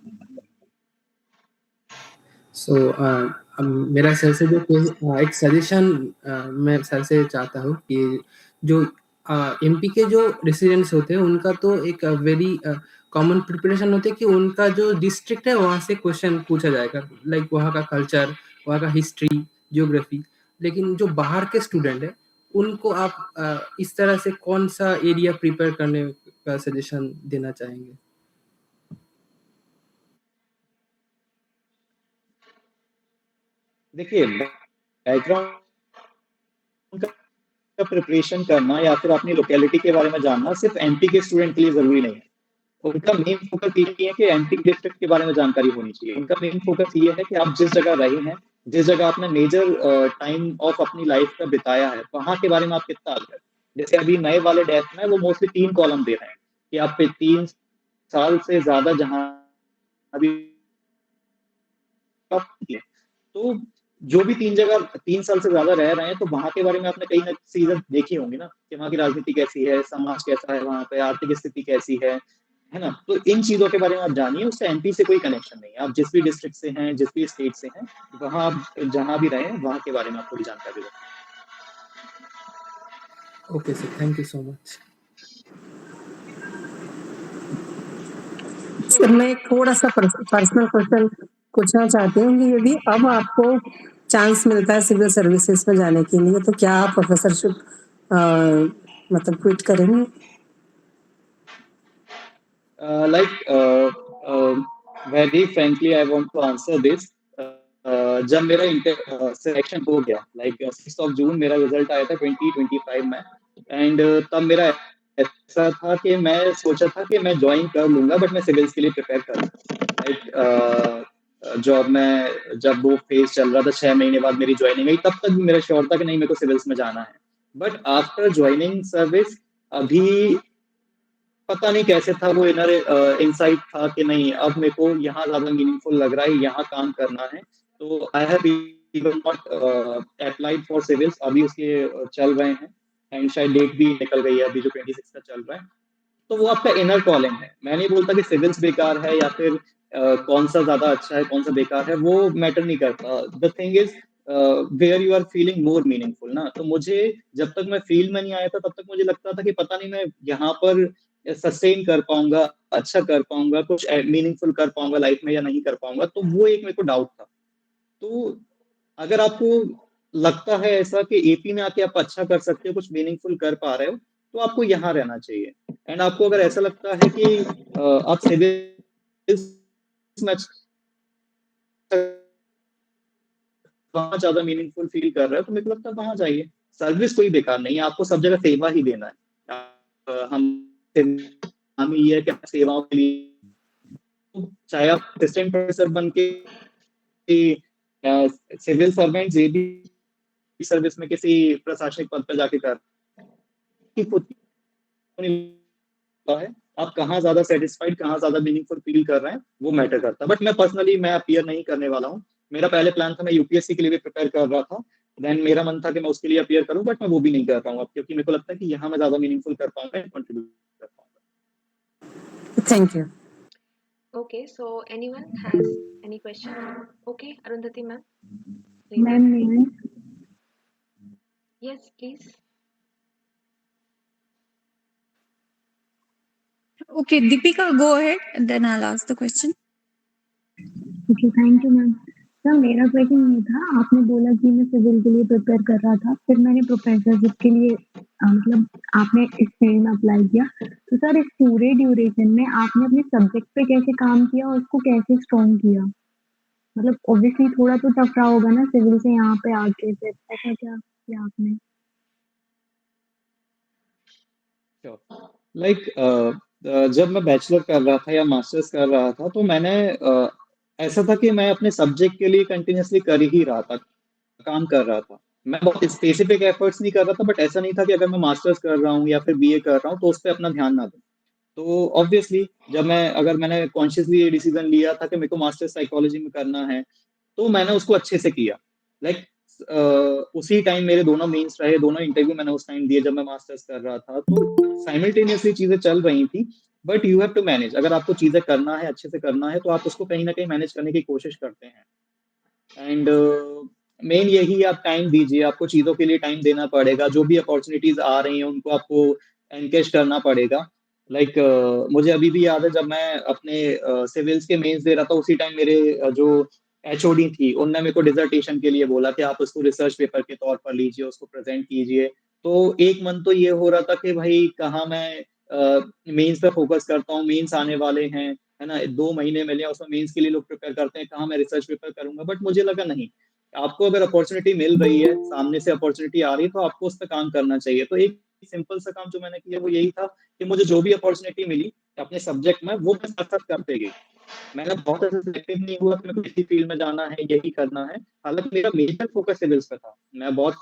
सो मेरा सर से जो एक सजेशन मैं सर से चाहता हूँ कि जो एमपी के जो रेसिडेंट्स होते हैं उनका तो एक वेरी कॉमन प्रिपरेशन होती है कि उनका जो डिस्ट्रिक्ट है वहाँ से क्वेश्चन पूछा जाएगा, लाइक वहाँ का कल्चर, वहाँ का हिस्ट्री, ज्योग्राफी। लेकिन जो बाहर के स्टूडेंट है उनको आप इस तरह से कौन सा एरिया प्रिपेयर करने का सजेशन देना चाहेंगे? देखिए, बैकग्राउंड का प्रिपरेशन करना या फिर अपनी लोकेलिटी के बारे में जानना सिर्फ एमपी के स्टूडेंट के लिए जरूरी नहीं है। उनका मेन फोकस ये है कि एमपी डिस्ट्रिक्ट के बारे में जानकारी होनी चाहिए। उनका मेन फोकस ये है कि आप जिस जगह रहे हैं, जिस जगह आपने मेजर टाइम ऑफ अपनी लाइफ का बिताया है, वहां के बारे में आप कितना अवगत हैं। जैसे अभी नए वाले डेस्क में वो मोस्टली 3 कॉलम दे रहे हैं कि आप 3 साल से ज्यादा जहां अभी तो जो भी 3 साल से ज्यादा रह रहे हैं तो वहां के बारे में आपने कहीं ना चीजें देखी होंगी ना कि वहाँ की राजनीति कैसी है, समाज कैसा है, वहां पे आर्थिक स्थिति कैसी है ना। तो इन चीजों के बारे में आप जानिए। उससे एमपी से कोई कनेक्शन नहीं है। आप जिस भी डिस्ट्रिक्ट से हैं, जिस भी स्टेट से हैं, वहां आप जहां भी रहे वहां के बारे में आप थोड़ी जानकारी रखें। Okay sir, thank you so much. Sir मैं एक थोड़ा सा पर्सनल क्वेश्चन पूछना चाहती हूँ कि यदि अब आपको चांस मिलता है सिविल सर्विसेज में जाने के लिए तो क्या आप प्रोफेसरशिप मतलब क्विट करेंगे? Very frankly I want to answer this. जब मेरा सिलेक्शन हो गया, लाइक 6 जून मेरा रिजल्ट आया था 2025 में, एंड तब मेरा ऐसा था कि मैं सोचा था कि मैं ज्वाइन कर लूंगा, बट मैं सिविल्स के लिए प्रिपेयर कर लाइक जॉब में जब वो फेज चल रहा था, 6 महीने बाद मेरी ज्वाइनिंग आई, तब तक भी मेरा श्योर था कि नहीं, मेरे को सिविल्स में जाना है। बट आफ्टर ज्वाइनिंग सर्विस अभी पता नहीं कैसे था वो इनर इनसाइट था कि नहीं, अब मेरे को यहाँ ज्यादा मीनिंगफुल लग रहा है, यहाँ काम करना है। तो I have even not applied for civils. अभी उसके चल रहे हैं एंड शायद डेट भी निकल गई है अभी जो 26 का चल रहा है। तो वो आपका इनर कॉलिंग है। मैं नहीं बोलता कि सिविल्स बेकार है या फिर कौन सा ज्यादा अच्छा है कौन सा बेकार है, वो मैटर नहीं करता। The thing is where you are feeling more meaningful ना। तो मुझे जब तक मैं फील्ड में नहीं आया था तब तक मुझे लगता था कि पता नहीं मैं यहाँ पर सस्टेन कर पाऊंगा, अच्छा कर पाऊंगा, कुछ मीनिंगफुल कर पाऊंगा लाइफ में या नहीं कर पाऊंगा। तो वो एक मेरे को डाउट था। तो अगर आपको लगता है ऐसा कि एपी में आके आप अच्छा कर सकते हो, कुछ मीनिंगफुल कर पा रहे हो, तो आपको यहाँ रहना चाहिए। एंड आपको अगर ऐसा लगता है कि आप सिविल्स में वहाँ ज़्यादा मीनिंगफुल फील कर रहे हो, तो मेरे को लगता है वहाँ जाइए। सर्विस कोई बेकार नहीं है, आपको सब जगह सेवा ही देना है। हम ये है कि आप सेवाओं के लिए, चाहे आप असिस्टेंट प्रोफेसर बन के civil servant J B service में किसी प्रशासनिक पद पर जाके कर कि खुद को नहीं लगता है आप कहाँ ज्यादा सेटिस्फाइड, कहाँ ज्यादा मीनिंगफुल फील कर रहे हैं, वो मैटर करता है। बट मैं पर्सनली मैं अपीयर नहीं करने वाला हूँ। मेरा पहले प्लान था, मैं यूपीएससी के लिए भी प्रिपेयर कर रहा था। देन मेरा मन था कि मैं उसके लिए अपीयर करूँ, बट मैं वो भी नहीं कर रहा हूँ अब, क्योंकि मेरे को लगता है कि यहाँ मैं ज्यादा मीनिंगफुल कर पाऊंगा, कंट्रीब्यूट कर पाऊंगा। Thank you. Okay, so anyone has any question? Okay, Arundhati ma'am, please. Ma'am Yes, please. Okay, Deepika, go ahead and then I'll ask the question. Okay, thank you ma'am. Sir मेरा question ये था, आपने बोला कि मैं civil के लिए prepare कर रहा था, फिर मैंने प्रोफेसरशिप के लिए मतलब आपने इस फील्ड में अप्लाई किया, तो सर इस पूरे ड्यूरेशन में आपने अपने सब्जेक्ट पे कैसे काम किया और उसको कैसे स्ट्रॉन्ग किया? मतलब ऑब्वियसली थोड़ा तो टफ रहा होगा ना सिविल से यहाँ पे आके, फिर ऐसा क्या किया आपने? जब मैं बैचलर कर रहा था या मास्टर्स कर रहा था, तो मैंने ऐसा था कि मैं अपने सब्जेक्ट के लिए कंटिन्यूअसली कर ही रहा था, काम कर रहा था। मैं बहुत स्पेसिफिक एफर्ट्स नहीं कर रहा था, बट ऐसा नहीं था कि अगर मैं मास्टर्स कर रहा हूँ या फिर बीए कर रहा हूँ तो उस पर अपना ध्यान ना दूं। तो ऑब्वियसली जब मैंने कॉन्शियसली ये डिसीजन लिया था कि मेरे को मास्टर्स साइकोलॉजी में करना है, तो मैंने उसको अच्छे से किया। लाइक उसी टाइम मेरे दोनों मेंस रहे, दोनों इंटरव्यू मैंने उस टाइम दिए जब मैं मास्टर्स कर रहा था, तो साइमल्टेनियसली चीजें चल रही थी। But you have to manage, अगर आपको चीजें करना है, अच्छे से करना है, तो आप उसको कहीं ना कहीं मैनेज करने की कोशिश करते हैं। एंड मेन यही, आप टाइम दीजिए, आपको चीजों के लिए टाइम देना पड़ेगा। जो भी अपॉर्चुनिटीज आ रही हैं उनको आपको एनकेज करना पड़ेगा। मुझे अभी भी याद है, जब मैं अपने सिविल्स के मेंस दे रहा था, उसी टाइम मेरे जो एचओडी थी, उनने मेरे को डिसर्टेशन के लिए बोला कि आप उसको रिसर्च पेपर के तौर पर लीजिए, उसको प्रेजेंट कीजिए। तो एक मन तो ये हो रहा था कि भाई कहाँ मैं मेंस पे फोकस करता हूँ, मेंस आने वाले हैं, है ना, 2 महीने मिले हैं, उसमें मेंस के लिए लोग प्रिपेयर करते हैं, कहाँ मैं रिसर्च पेपर करूंगा। बट मुझे लगा नहीं, आपको अगर अपॉर्चुनिटी मिल रही है, सामने से अपॉर्चुनिटी आ रही है, तो आपको उस पर काम करना चाहिए। तो एक सिंपल सा काम जो मैंने किया वो यही था कि मुझे जो भी अपॉर्चुनिटी मिली अपने सब्जेक्ट में, वो मैं साथ साथ करते गई। मैंने बहुत ऐसे सिलेक्टिव नहीं हुआ कि मेरे को इसी फील्ड में जाना है, यही करना है। हालांकि मेरा मेजर फोकस सिविल्स पे था, मैं बहुत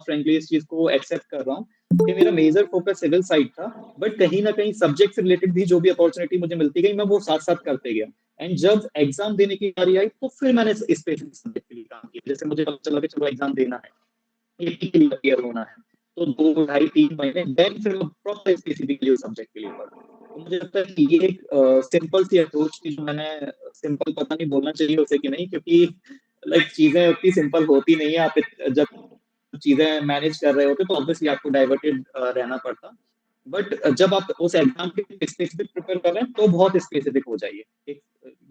फ्रेंकली इस चीज को एक्सेप्ट कर रहा हूँ कि मेरा मेजर फोकस सिविल साइड था। बट कहीं ना कहीं सब्जेक्ट से रिलेटेड भी जो भी अपॉर्चुनिटी मुझे मिलती गई, मैं वो साथ साथ करते गया। एंड जब एग्जाम देने की बारी आई, तो फिर मैंने स्पेसिफिक सब्जेक्ट के लिए काम किया। जैसे मुझे पता चला कि चलो एग्जाम देना है, एपी के लिए अपियर होना है, तो 2 ढाई 3 महीने देन फिर प्रॉपर स्पेसिफिकली उस सब्जेक्ट के लिए पढ़ा। तो मुझे लगता है कि ये एक सिंपल सी अप्रोच थी, जो मैंने सिंपल, पता नहीं बोलना चाहिए उसे कि नहीं, क्योंकि लाइक चीजें उतनी सिंपल होती नहीं है। आप जब चीजें मैनेज कर रहे होते तो ऑब्वियसली आपको डाइवर्टेड रहना पड़ता। बट जब आप उस एग्जाम के स्पेसिफिक प्रिपेयर कर रहे हैं, तो बहुत स्पेसिफिक हो जाइए। एक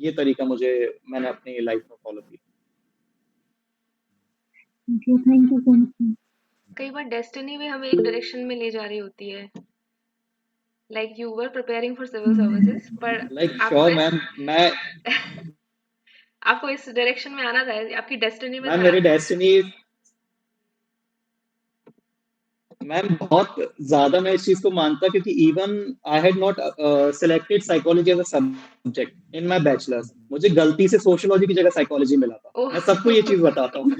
ये तरीका मैंने अपनी लाइफ में फॉलो किया। Okay, thank you so much. कई बार डेस्टिनी भी हमें एक डायरेक्शन में ले जा रही होती है। Like you were preparing for civil services, पर लाइक आपको श्योर इस मैम, मैं आपको इस डायरेक्शन में आना था, आपकी डेस्टिनी में मैम था। मेरी डेस्टिनी, मैम बहुत ज्यादा मैं इस चीज को मानता, क्योंकि even I had not selected psychology as a subject in my bachelors. मुझे गलती से सोशियोलॉजी की जगह साइकोलॉजी मिला था। ओह मैं सबको ये चीज बताता हूँ।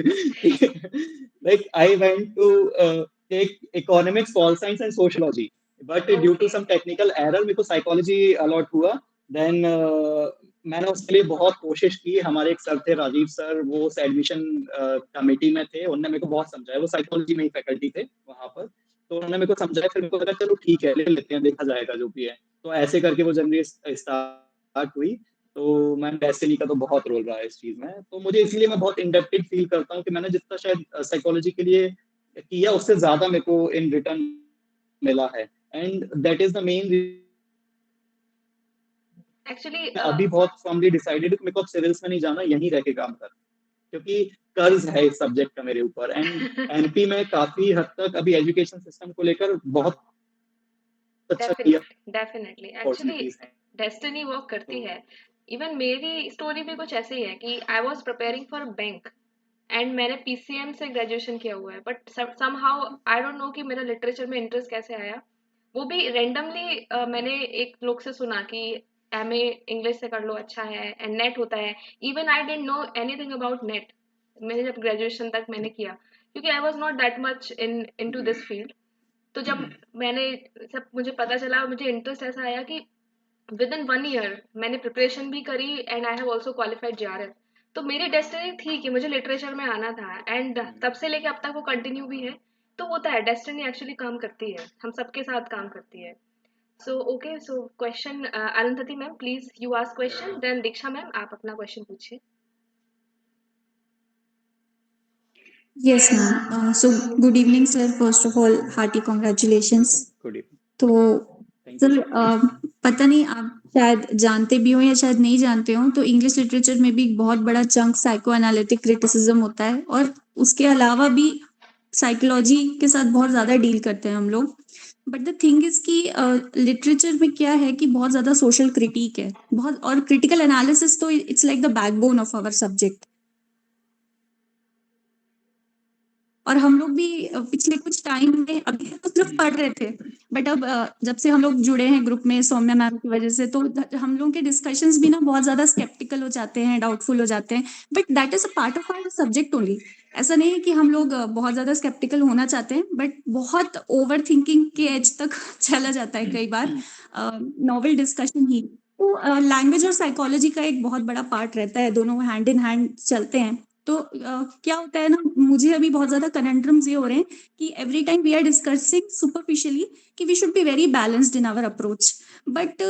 Like I went to take economics, pol science and sociology, but due to okay. Some technical error मेरे को साइकोलॉजी अलॉट हुआ। देन मैंने उसके लिए बहुत कोशिश की। हमारे एक सर थे, राजीव सर, वो उस एडमिशन कमेटी में थे, उन्होंने मेरे को बहुत समझाया। वो साइकोलॉजी में ही फैकल्टी थे वहां पर, तो उन्होंने मेरे को समझाया। फिर मेरे को लगा चलो ठीक है, ले लेते हैं, देखा जाएगा जो भी है। तो ऐसे करके वो जर्नी स्टार्ट हुई। तो मैम डेस्टिनी का तो बहुत रोल रहा है इस चीज में। तो मुझे इसलिए मैं बहुत इंडक्टेड फील करता हूँ कि मैंने जितना शायद साइकोलॉजी के लिए किया, उससे ज्यादा मेरे को इन रिटर्न मिला है। And that is the main. Actually अभी बहुत फर्मली डिसाइडेड कि मेरे को अब सिविल्स में नहीं जाना, यहीं रह के काम करना। क्योंकि कर्ज है इस सब्जेक्ट का मेरे ऊपर। एंड एमपी में काफी हद तक अभी एजुकेशन सिस्टम को लेकर बहुत अच्छा किया, डेफिनेटली एक्चुअली अपॉर्चुनिटीज हैं। डेस्टिनी वर्क करती तो है। इवन मेरी स्टोरी भी कुछ ऐसे ही है कि I was preparing for bank and मैंने पीसीएम से ग्रेजुएशन किया हुआ है, but somehow I don't know कि मेरा लिटरेचर में इंटरेस्ट कैसे आया। वो भी रेंडमली मैंने एक लोग से सुना कि एमए इंग्लिश से कर लो, अच्छा है, एंड नेट होता है। Even I didn't know anything about net. मैंने जब ग्रेजुएशन तक मैंने किया, क्योंकि I was not that much into this field. तो जब मैंने सब मुझे पता चला, मुझे इंटरेस्ट ऐसा आया कि विद इन 1 ईयर मैंने प्रिपरेशन भी करी and I have also qualified JRF. तो मेरी डेस्टिनी थी कि मुझे लिटरेचर में आना था, एंड तब से लेके अब तक वो कंटिन्यू भी है। तो होता है, डेस्टिनी एक्चुअली काम करती है, हम सबके साथ काम करती है। So okay, so question Arundhati ma'am, please you ask question, then Diksha ma'am आप अपना क्वेश्चन पूछिए। Yes, ma'am. So, good evening, sir. First of all, hearty congratulations. Good evening, तो थैंक सर, यू। पता नहीं आप शायद जानते भी हो या शायद नहीं जानते हो, तो इंग्लिश लिटरेचर में भी एक बहुत बड़ा चंक साइको एनालिटिक क्रिटिसिज्म होता है, और उसके अलावा भी साइकोलॉजी के साथ बहुत ज़्यादा डील करते हैं हम लोग। बट द थिंग इज कि लिटरेचर में क्या है कि बहुत ज़्यादा सोशल क्रिटिक है, बहुत, और क्रिटिकल एनालिसिस तो it's like the backbone of our subject. और हम लोग भी पिछले कुछ टाइम में, अभी तो सिर्फ पढ़ रहे थे, बट अब जब से हम लोग जुड़े हैं ग्रुप में सौम्या मैम की वजह से, तो हम लोग के डिस्कशंस भी ना बहुत ज्यादा स्केप्टिकल हो जाते हैं, डाउटफुल हो जाते हैं, but that is a part of our subject only. ऐसा नहीं है कि हम लोग बहुत ज्यादा स्केप्टिकल होना चाहते हैं, बट बहुत ओवर थिंकिंग के एज तक चला जाता है कई बार नॉवल डिस्कशन ही। तो लैंग्वेज और साइकोलॉजी का एक बहुत बड़ा पार्ट रहता है, दोनों हैंड इन हैंड चलते हैं। तो क्या होता है ना, मुझे अभी बहुत ज्यादा कनेंड्रम्स ये हो रहे हैं कि every time we are discussing superficially कि we should be very balanced in our approach, but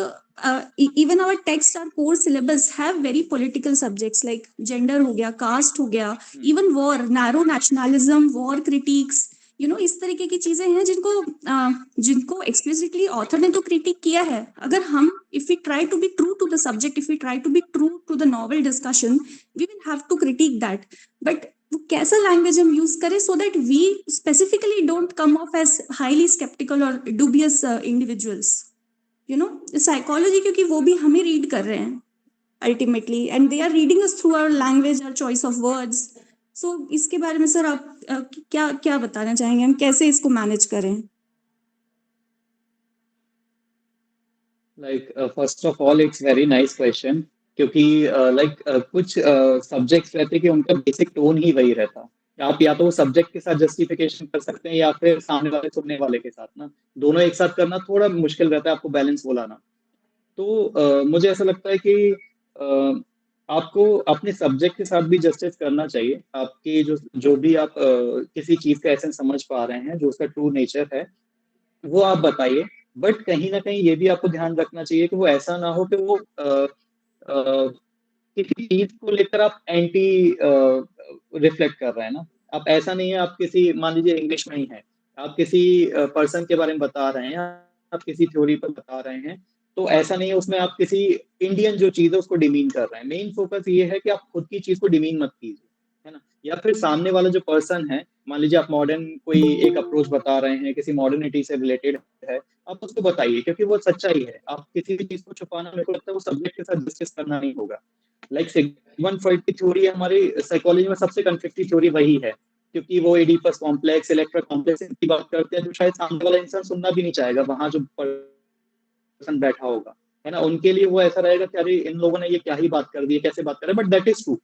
even our text, our core syllabus have very political subjects like gender हो गया, कास्ट हो गया, even war, narrow nationalism, war critics, इस तरीके की चीजें हैं जिनको एक्सप्लिसिटली ऑथर ने तो क्रिटिक किया है। अगर हम, if we try to be true to the subject, if we try to be true to the novel discussion, we will have to critique that, but वो कैसा लैंग्वेज हम यूज करें so that we specifically don't come off as highly sceptical और dubious individuals, psychology, क्योंकि वो भी हमें read कर रहे हैं ultimately, and they are reading us through our language, our choice of words. So इसके बारे में सर आप क्या क्या बताना चाहेंगे, हम कैसे इसको मैनेज करें? Like first of all it's very nice question, क्योंकि कुछ सब्जेक्ट्स रहते कि उनका बेसिक टोन ही वही रहता। आप या तो वो सब्जेक्ट के साथ जस्टिफिकेशन कर सकते हैं या फिर सामने वाले सुनने वाले के साथ ना, दोनों एक साथ करना थोड़ा मुश्किल रहता है, आपको बैलेंस बोलाना। तो मुझे ऐसा लगता है कि आपको अपने सब्जेक्ट के साथ भी जस्टिस करना चाहिए। आपके जो भी आप किसी चीज का एसेंस समझ पा रहे हैं, जो उसका ट्रू नेचर है, वो आप बताइए। बट कहीं ना कहीं ये भी आपको ध्यान रखना चाहिए कि वो ऐसा ना हो कि वो किसी चीज को लेकर आप एंटी रिफ्लेक्ट कर रहे हैं ना। आप ऐसा नहीं है, आप किसी, मान लीजिए इंग्लिश में ही है, आप किसी पर्सन के बारे में बता रहे हैं, आप किसी थ्योरी पर बता रहे हैं, तो ऐसा नहीं है उसमें आप किसी इंडियन जो चीज है उसको डिमीन कर रहे हैं। मेन फोकस ये है कि आप खुद की चीज को डिमीन मत कीजिए, है ना। या फिर सामने वाला जो पर्सन है, मान लीजिए आप मॉडर्न कोई एक अप्रोच बता रहे हैं, किसी मॉडर्निटी से रिलेटेड है, आप उसको बताइए, क्योंकि वो सच्चाई है। आप किसी भी चीज को छुपाना, मेरे को लगता है वो सब्जेक्ट के साथ डिस्कस करना नहीं होगा। लाइक सिगमंड फ्रॉइड की थ्योरी, हमारी साइकोलॉजी में सबसे कन्फ्लिक्टिव थ्योरी वही है, क्योंकि वो एडिपस कॉम्प्लेक्स, इलेक्ट्रा कॉम्प्लेक्स की बात करते हैं, जो शायद सामने वाला इंसान सुनना भी नहीं चाहेगा, वहां जो पर्सन बैठा होगा, है ना, उनके लिए वो ऐसा रहेगा कि अरे इन लोगों ने ये क्या ही बात कर दी है, कैसे बात कर रहे हैं, बट दैट इज ट्रू।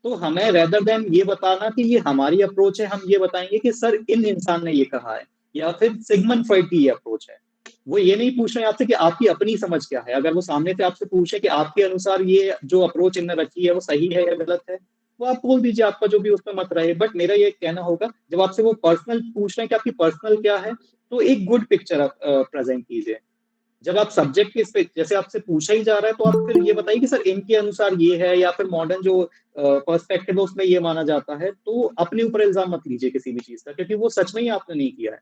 तो हमें रेदर देन ये बताना कि ये हमारी अप्रोच है, हम ये बताएंगे कि सर इन इंसान ने ये कहा है, या फिर सिगमंड फ्रॉइड की ये अप्रोच है। वो ये नहीं पूछ रहे आपसे कि आपकी अपनी समझ क्या है। अगर वो सामने से आपसे पूछे कि आपके अनुसार ये जो अप्रोच इनने रखी है वो सही है या गलत है, वो आप बोल दीजिए, आपका जो भी उस पर मत रहे। बट मेरा ये कहना होगा, जब आपसे वो पर्सनल पूछ रहे हैं कि आपकी पर्सनल क्या है, तो एक गुड पिक्चर आप प्रेजेंट कीजिए। जब आप सब्जेक्ट के जैसे आपसे पूछा ही जा रहा है, तो आप फिर ये बताइए कि सर इनके अनुसार ये है, या फिर मॉडर्न जो पर्सपेक्टिव है उसमें ये माना जाता है। तो अपने ऊपर इल्जाम मत लीजिए किसी भी चीज का, क्योंकि वो सच में ही आपने नहीं किया है।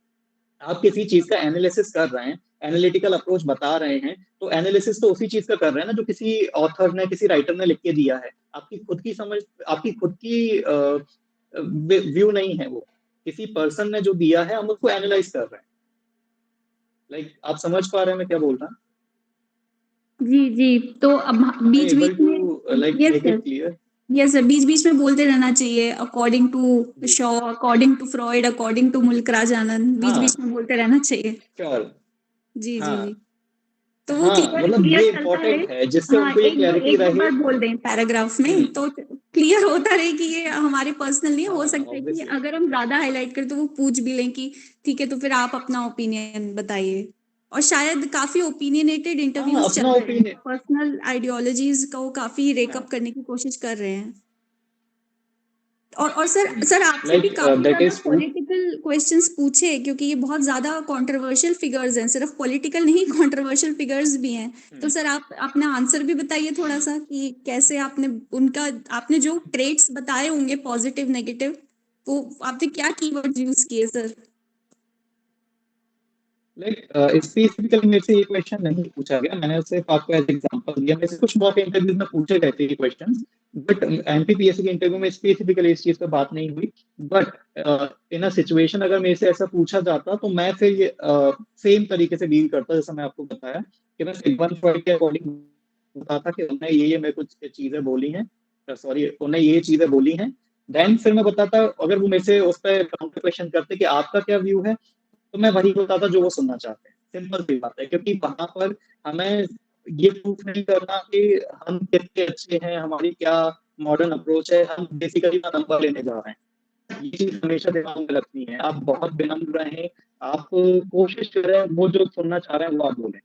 आप किसी चीज का एनालिसिस कर रहे हैं, एनालिटिकल अप्रोच बता रहे हैं, तो एनालिसिस तो उसी चीज का कर रहे हैं ना जो किसी ऑथर ने, किसी राइटर ने लिख के दिया है। आपकी खुद की समझ, आपकी खुद की व्यू नहीं है वो, किसी पर्सन ने जो दिया है हम उसको एनालाइज कर रहे हैं। लाइक आप समझ पा रहे हैं मैं क्या बोल रहा हूँ? जी जी, तो अब बीच एबल बीच टू में, like yes make sir, it clear. Yes sir, बीच बीच में बोलते रहना चाहिए, according to G Shaw, according to Freud, according to Mulk Raj आनंद, बीच हाँ बीच में बोलते रहना चाहिए। श्योर। जी जी जी, हाँ तो वो हाँ, क्लियर मतलब क्लियर ये चलता रहे। इम्पोर्टेंट है जिससे हाँ, उनको ये एक दो क्लैरिटी एक दो रहे। बार बोल दें पैराग्राफ में तो क्लियर होता रहे कि ये हमारे पर्सनल नहीं है। हो हाँ सकता है कि ऑब्वियसली। अगर हम ज्यादा हाईलाइट करें तो वो पूछ भी लें कि ठीक है तो फिर आप अपना ओपिनियन बताइए। और शायद काफी ओपिनियनेटेड हाँ इंटरव्यूज चल अपना रहे हैं, ओपिनियन। पर्सनल आइडियोलॉजीज को काफी रेकअप हाँ करने की कोशिश कर रहे हैं। और सर आपसे भी लाइक काफी दैट ज्यादा इज ट्रू। पॉलिटिकल क्वेश्चंस पूछे, क्योंकि ये बहुत ज्यादा कंट्रोवर्शियल फिगर्स हैं, सिर्फ पॉलिटिकल नहीं कंट्रोवर्शियल फिगर्स भी हैं। तो सर आप अपना आंसर भी बताइए थोड़ा सा कि कैसे आपने उनका, आपने जो ट्रेट्स बताए होंगे पॉजिटिव नेगेटिव, वो आपने क्या कीवर्ड्स यूज किए सर? लाइक स्पेसिफिकली मेरे से ये क्वेश्चन नहीं पूछा गया, मैंने सिर्फ आपको एज एग्जांपल दिया। मेरे से कुछ मॉक इंटरव्यूज में पूछे गए थे ये क्वेश्चंस, बट एमपीपीएससी के इंटरव्यू में स्पेसिफिकली इस चीज पर बात नहीं हुई। बट इन अ सिचुएशन अगर मेरे से ऐसा पूछा जाता तो मैं फिर ये सेम तरीके से डील करता जैसा मैं आपको बताया कि मैं सिग्मंड फ्रॉइड के अकॉर्डिंग बताता कि उन्होंने ये मेरे कुछ चीजें बोली हैं, सॉरी उन्होंने ये चीजें बोली हैं। देन फिर मैं बताता, अगर वो मेरे से उस पर काउंटर क्वेश्चन करते कि आपका क्या व्यू है, तो मैं वही बताता जो वो सुनना चाहते हैं। सिंपल सी बात है, क्योंकि वहां पर हमें ये प्रूफ नहीं करना कि हम कितने अच्छे हैं, हमारी क्या मॉडर्न अप्रोच है, हम बेसिकली ना नंबर लेने जा रहे हैं। ये चीज हमेशा दिमाग में रखनी है। आप बहुत विनम्र रहें, आप कोशिश करें वो जो सुनना चाह रहे हैं वो आप बोलें,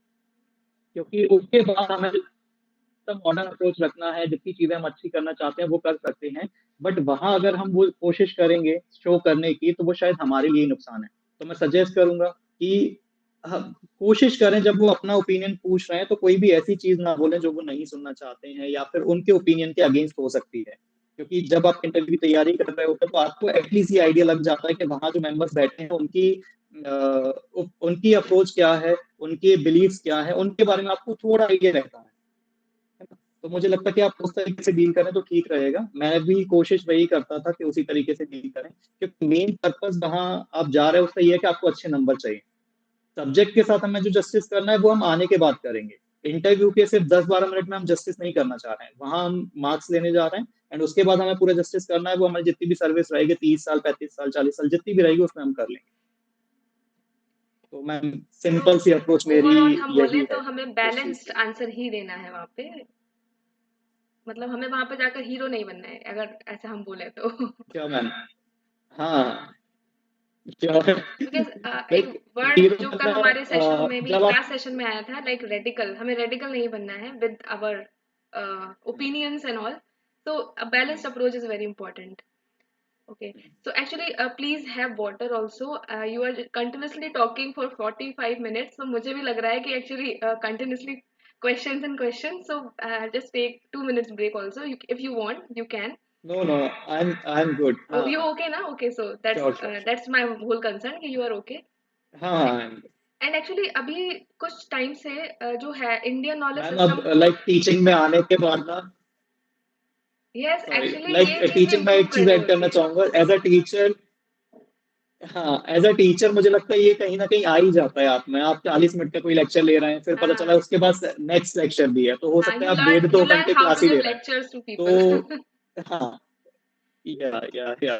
क्योंकि उसके बाद हमें सब मॉडर्न अप्रोच रखना है, जितनी चीजें हम अच्छी करना चाहते हैं वो कर सकते हैं। बट वहां अगर हम वो कोशिश करेंगे शो करने की तो वो शायद हमारे लिए ही नुकसान है। तो मैं सजेस्ट करूंगा कि कोशिश करें जब वो अपना ओपिनियन पूछ रहे हैं तो कोई भी ऐसी चीज ना बोलें जो वो नहीं सुनना चाहते हैं या फिर उनके ओपिनियन के अगेंस्ट हो सकती है। क्योंकि जब आप इंटरव्यू की तैयारी कर रहे होते हैं तो आपको एटलीस्ट ये आइडिया लग जाता है कि वहां जो मेंबर्स बैठे हैं उनकी अप्रोच क्या है, उनके बिलीव्स क्या है, उनके बारे में आपको थोड़ा आइडिया रहता है ना? तो मुझे लगता है कि आप उस तरीके से डील करें तो ठीक रहेगा। मैं भी कोशिश वही करता था कि उसी तरीके से डील करें, क्योंकि मेन पर्पस वहां आप जा रहे हो उसका ये है कि आपको अच्छे नंबर चाहिए। सब्जेक्ट के साथ हमें जो जस्टिस करना है वो हम आने के बाद करेंगे। इंटरव्यू के सिर्फ 10-12 मिनट में हम जस्टिस नहीं करना चाह रहे हैं, वहां हम मार्क्स लेने जा रहे हैं। एंड उसके बाद हमें पूरा जस्टिस करना है, वो हमारी जितनी भी सर्विस रहेगी, 30 साल, 35 साल, 40 साल जितनी भी रहेगी उसमें हम कर लेंगे। तो मैम सिंपल सी अप्रोच मेरी ओवरऑल हम बोले यही तो है हमें इस चीज बैलेंस्ड की। आंसर ही देना है वहां पे। मतलब हमें वहां पे जाकर हीरो नहीं बनना है, अगर ऐसा हम बोले तो। क्या मैम? हाँ क्या बिकॉज एक लाइक वर्ड हीरो जो कल बनना है, हमारे सेशन में भी, जब आप क्लास सेशन में आया था, लाइक रेडिकल, हमें रेडिकल नहीं बनना है with our opinions and all. तो balanced approach is very important. Okay, so actually, please have water also. You are continuously talking for 45 minutes, so मुझे भी लग रहा है कि actually continuously questions and questions. So just take 2 minutes break also. If you want, you can. No no, I am good. Oh, हाँ you हाँ okay now? Okay, so sure sure sure. that's my whole concern कि you are okay. हाँ हाँ आई am good And actually अभी कुछ time से जो है इंडियन नॉलेज मैम। अब सिस्टम, लाइक टीचिंग में आने के बाद ना, यस सॉरी, एक्चुअली लाइक ये चीज भी टीचिंग में इम्प्रूव एक चीज करनी ऐड करना होती है। चाहूंगा एज अ टीचर। हाँ एज अ टीचर मुझे लगता है ये कहीं ना कहीं आ ही जाता है आप में। आप 40 मिनट का कोई लेक्चर ले रहे हैं, फिर पता चला हाँ उसके बाद नेक्स्ट लेक्चर भी है, तो हो हाँ, सकता है आप 1.5-2 घंटे how class to he give ले रहे हैं। lectures to people. तो हाँ, या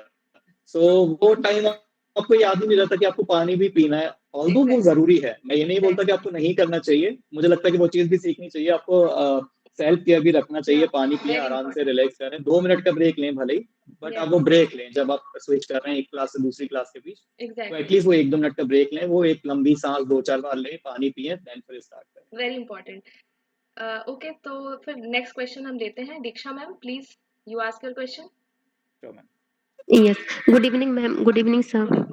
सो वो टाइम आपको याद ही नहीं रहता कि आपको पानी भी पीना है। ऑल्दो वो Exactly, जरूरी है, मैं ये नहीं बोलता कि exactly. आपको नहीं करना चाहिए, मुझे लगता है कि वो चीज भी सीखनी चाहिए आपको। सेल्फ केयर भी रखना चाहिए, Yeah, पानी पिए, very आराम से important. रिलैक्स करें, 2 मिनट का ब्रेक लें भले ही, बट आप Yes, वो ब्रेक लें जब आप स्विच कर रहे हैं एक क्लास से दूसरी क्लास के बीच। तो exactly. एटलीस्ट वो 1-2 मिनट का ब्रेक लें, वो एक लंबी सांस 2-4 बार लें, पानी पिए, देन फिर स्टार्ट करें। Very important. Okay, तो फिर नेक्स्ट क्वेश्चन हम देते हैं। Diksha ma'am, please you ask your question. तो ma'am yes, good evening ma'am, good evening sir.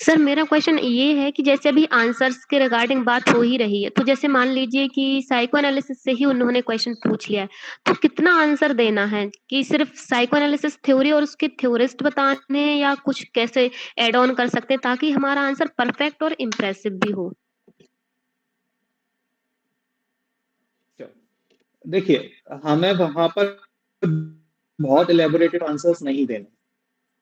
Sir मेरा क्वेश्चन ये है कि जैसे अभी आंसर्स के रिगार्डिंग बात हो ही रही है, तो जैसे मान लीजिए कि साइको एनालिसिस से ही उन्होंने क्वेश्चन पूछ लिया है, तो कितना आंसर देना है? कि सिर्फ साइको एनालिसिस थ्योरी और उसके थ्योरिस्ट बताने हैं, या कुछ कैसे ऐड ऑन कर सकते हैं ताकि हमारा आंसर परफेक्ट और इम्प्रेसिव भी हो? श्योर। देखिए, हमें वहाँ पर बहुत इलैबोरेटेड आंसर्स नहीं देने।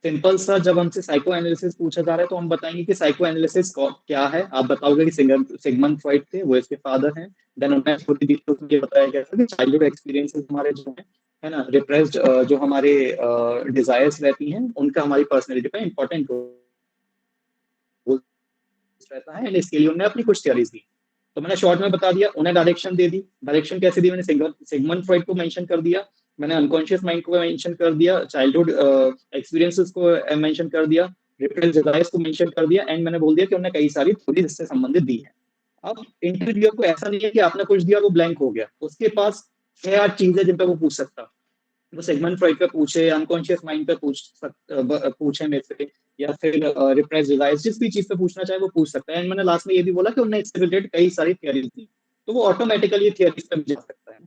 सिंपल सा जब हमसे साइको एनालिसिस पूछा जा रहा है तो हम बताएँगे कि साइको एनालिसिस क्या है? आप बताओगे कि सिगमंड फ्रॉइड थे, वो इसके फादर हैं। देन उन्हें पूरी डिटेल्स में ये बताया गया था कि चाइल्डहुड एक्सपीरियंसेस हमारे जो हैं, है ना? रिप्रेस्ड जो हमारे डिज़ायर्स रहती हैं, उनका हमारी पर्सनैलिटी पे इम्पोर्टेंट रोल रहता है एंड इसके लिए उन्होंने अपनी कुछ थ्योरीज़ दी। तो मैंने शॉर्ट में बता दिया, उन्हें डायरेक्शन दे दी। डायरेक्शन कैसे दी? मैंने सिगमंड फ्रॉइड को मेंशन कर दिया, मैंने अनकॉन्शियस माइंड को मेंशन कर दिया, चाइल्डहुड एक्सपीरियंसेस को मेंशन कर दिया, रिप्रेस्ड डिजायर्स को मेंशन कर दिया एंड मैंने बोल दिया कि उन्होंने कई सारी थ्योरीज इससे संबंधित दी है। अब इंटरव्यूअर को ऐसा नहीं है कि आपने कुछ दिया वो ब्लैंक हो गया, उसके पास 6-8 चीजें जिन पे वो पूछ सकता। वो सिगमंड फ्रॉइड पे पूछे, अनकॉन्शियस माइंड पे पूछे मेरे से या फिर रिप्रेस्ड डिजायर्स, जिस भी चीज पे पूछना चाहे वो पूछ सकता है एंड मैंने लास्ट में ये भी बोला कि उन्होंने इससे रिलेटेड कई सारी थियरीज दी, तो वो ऑटोमेटिकली थियरीज पे भी जा सकता है।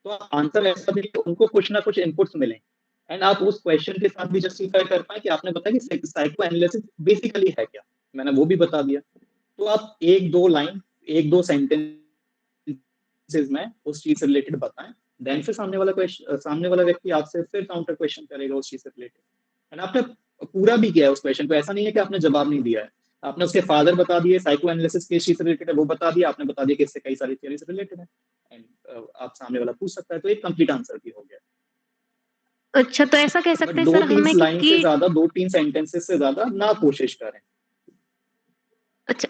तो आंसर ऐसा दे कि उनको कुछ ना कुछ इनपुट्स मिले एंड आप उस क्वेश्चन के साथ भी जस्टिफाई कर पाए कि आपने बताया कि साइको एनालिसिस बेसिकली है क्या, मैंने वो भी बता दिया। तो आप 1-2 लाइन, 1-2 सेंटेंसेस में उस चीज से रिलेटेड बताएं, देन फिर सामने वाला व्यक्ति आपसे फिर काउंटर क्वेश्चन करेगा उस चीज से रिलेटेड एंड आपने पूरा भी किया है उस क्वेश्चन को। ऐसा नहीं है कि आपने जवाब नहीं दिया है, आपने उसके फादर बता दिए, साइको एनालिसिस किस चीज से रिलेटेड है वो बता दिया, आपने बता दिया कि इससे कई सारी थियरी से रिलेटेड है एंड आप सामने वाला पूछ सकता है, तो एक कंप्लीट आंसर भी हो गया। अच्छा, तो ऐसा कह बट सकते हैं सर 2-3 हमें लाइन से कि ज्यादा, 2-3 सेंटेंसेस से ज्यादा ना कोशिश करें। अच्छा,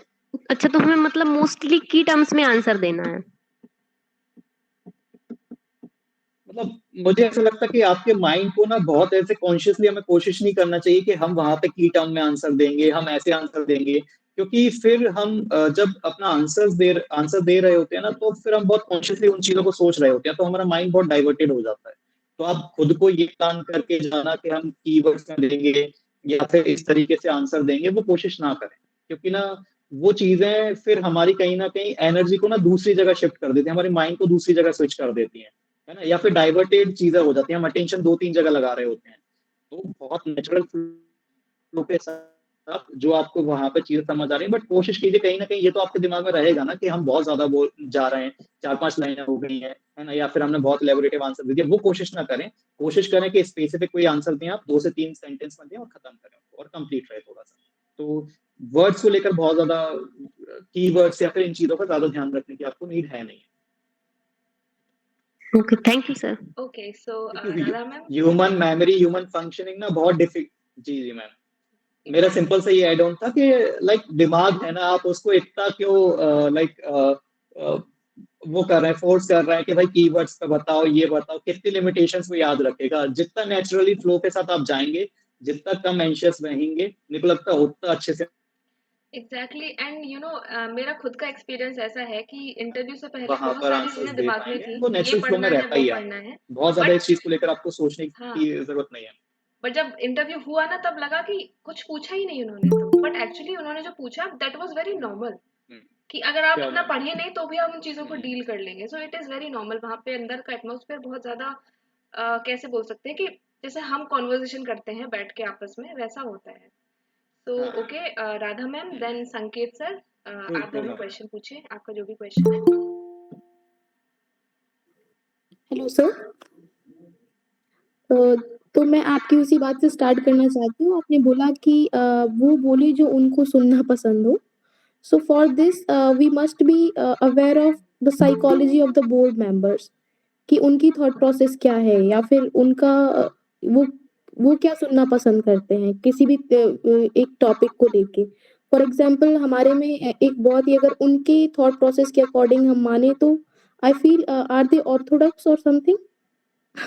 अच्छा तो हमें मतलब मोस्टली की टर्म्स में आंसर देना है। मतलब मुझे ऐसा लगता है कि आपके माइंड को ना बहुत ऐसे कॉन्शियसली हमें कोशिश नहीं करना चाहिए कि हम वहां पे की टर्म में आंसर देंगे, हम ऐसे आंसर देंगे, क्योंकि फिर हम जब अपना आंसर दे रहे होते हैं ना, तो फिर हम बहुत कॉन्शियसली उन चीजों को सोच रहे होते हैं, तो हमारा माइंड बहुत डाइवर्टेड हो जाता है। तो आप खुद को ये प्लान करके जाना कि हम कीवर्ड्स में देंगे या फिर इस तरीके से आंसर देंगे, वो कोशिश ना करें, क्योंकि ना वो चीजें फिर हमारी कहीं ना कहीं एनर्जी को ना दूसरी जगह शिफ्ट कर देती है, हमारे माइंड को दूसरी जगह स्विच कर देती है ना, या फिर डाइवर्टेड चीजें हो जाती हैं, हम अटेंशन 2-3 जगह लगा रहे होते हैं। तो बहुत नेचुरल फ्लो के साथ जो आपको वहां पे चीजें समझ आ रही है, बट कोशिश कीजिए कहीं ना कहीं ये तो आपके दिमाग में रहेगा ना कि हम बहुत ज्यादा बोल जा रहे हैं, 4-5 लाइनें हो गई हैं, है ना, या फिर हमने बहुत इलेबोरेटिव आंसर दे दिया, वो कोशिश ना करें। कोशिश करें कि स्पेसिफिक कोई आंसर दें, आप 2 से 3 सेंटेंस में दें और खत्म करें और कंप्लीट रहे थोड़ा सा। तो वर्ड्स को लेकर बहुत ज्यादा कीवर्ड्स या फिर इन चीजों का ज्यादा ध्यान रखने की आपको नीड है नहीं। Okay, thank you sir. Okay, so क्योंकि Radha ma'am. Human memory, human functioning ना बहुत डिफिकल्ट। जी जी मैम, मेरा सिंपल सा ये एड ऑन था कि लाइक दिमाग है ना, आप उसको इतना क्यों वो कर रहे हैं, फोर्स कर रहे हैं कि भाई कीवर्ड्स पे बताओ, ये बताओ, कितनी लिमिटेशंस वो याद रखेगा। जितना नेचुरली फ्लो के साथ आप जाएंगे, जितना कम एंशियस रहेंगे, मेरे को लगता है उतना अच्छे से एग्जैक्टली, एंड मेरा खुद का एक्सपीरियंस ऐसा है कि इंटरव्यू से पहले वहां बहुत पर सारी आंसर्स चीजें दे दिमाग में पाएंगे। थी, वो ये नेचुरल फ्लो में पढ़ना है, रहता वो ही है पढ़ना आपका, है। बहुत ज्यादा इस बट चीज को लेकर आपको सोचने हाँ, की जरूरत नहीं है। बट जब इंटरव्यू हुआ ना तब लगा कि कुछ पूछा ही नहीं उन्होंने, तो बट एक्चुअली उन्होंने जो पूछा दैट वाज वेरी नॉर्मल, हम्म, कि अगर आप क्या इतना मैम? पढ़िए नहीं तो भी हम उन चीजों को हम्म, डील कर लेंगे। So it is very normal, वहां पे अंदर का एटमोसफेयर बहुत ज्यादा कैसे बोल सकते हैं कि जैसे हम कॉन्वर्जेशन करते हैं बैठ के आपस में, वैसा होता है। तो हाँ, ओके, राधा मैम, देन संकेत सर, ट्रू आप ट्रू दोनों मैम। क्वेश्चन पूछिए, आपका जो भी क्वेश्चन है। Hello sir. तो मैं आपकी उसी बात से स्टार्ट करना चाहती हूँ। आपने बोला कि वो बोले जो उनको सुनना पसंद हो। So for this we must be aware of the psychology of the board members, कि उनकी थॉट प्रोसेस क्या है, या फिर उनका वो क्या सुनना पसंद करते हैं किसी भी एक टॉपिक को लेके। फॉर एग्जाम्पल हमारे में एक बहुत ही, अगर उनके थॉट प्रोसेस के अकॉर्डिंग हम माने तो I feel are they orthodox और समथिंग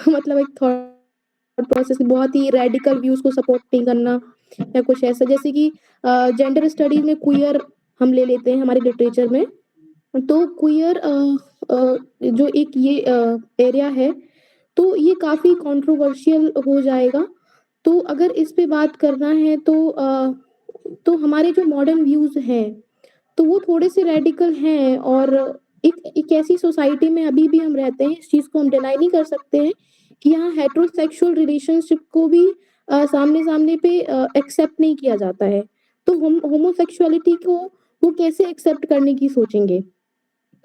मतलब एक थॉट प्रोसेस बहुत ही रेडिकल व्यूज को सपोर्ट नहीं करना, या कुछ ऐसा। जैसे कि जेंडर स्टडीज में क्वियर हम ले लेते हैं हमारे लिटरेचर में, तो क्वियर जो एक ये एरिया है, तो ये काफी कंट्रोवर्शियल हो जाएगा। तो अगर इस पे बात करना है तो हमारे जो मॉडर्न व्यूज हैं तो वो थोड़े से रेडिकल हैं, और एक ऐसी सोसाइटी में अभी भी हम रहते हैं, इस चीज को हम डिनाई नहीं कर सकते हैं कि यहाँ हेटेरोसेक्सुअल रिलेशनशिप को भी सामने सामने पे एक्सेप्ट नहीं किया जाता है। तो हम होमोसेक्सुअलिटी को वो कैसे एक्सेप्ट करने की सोचेंगे।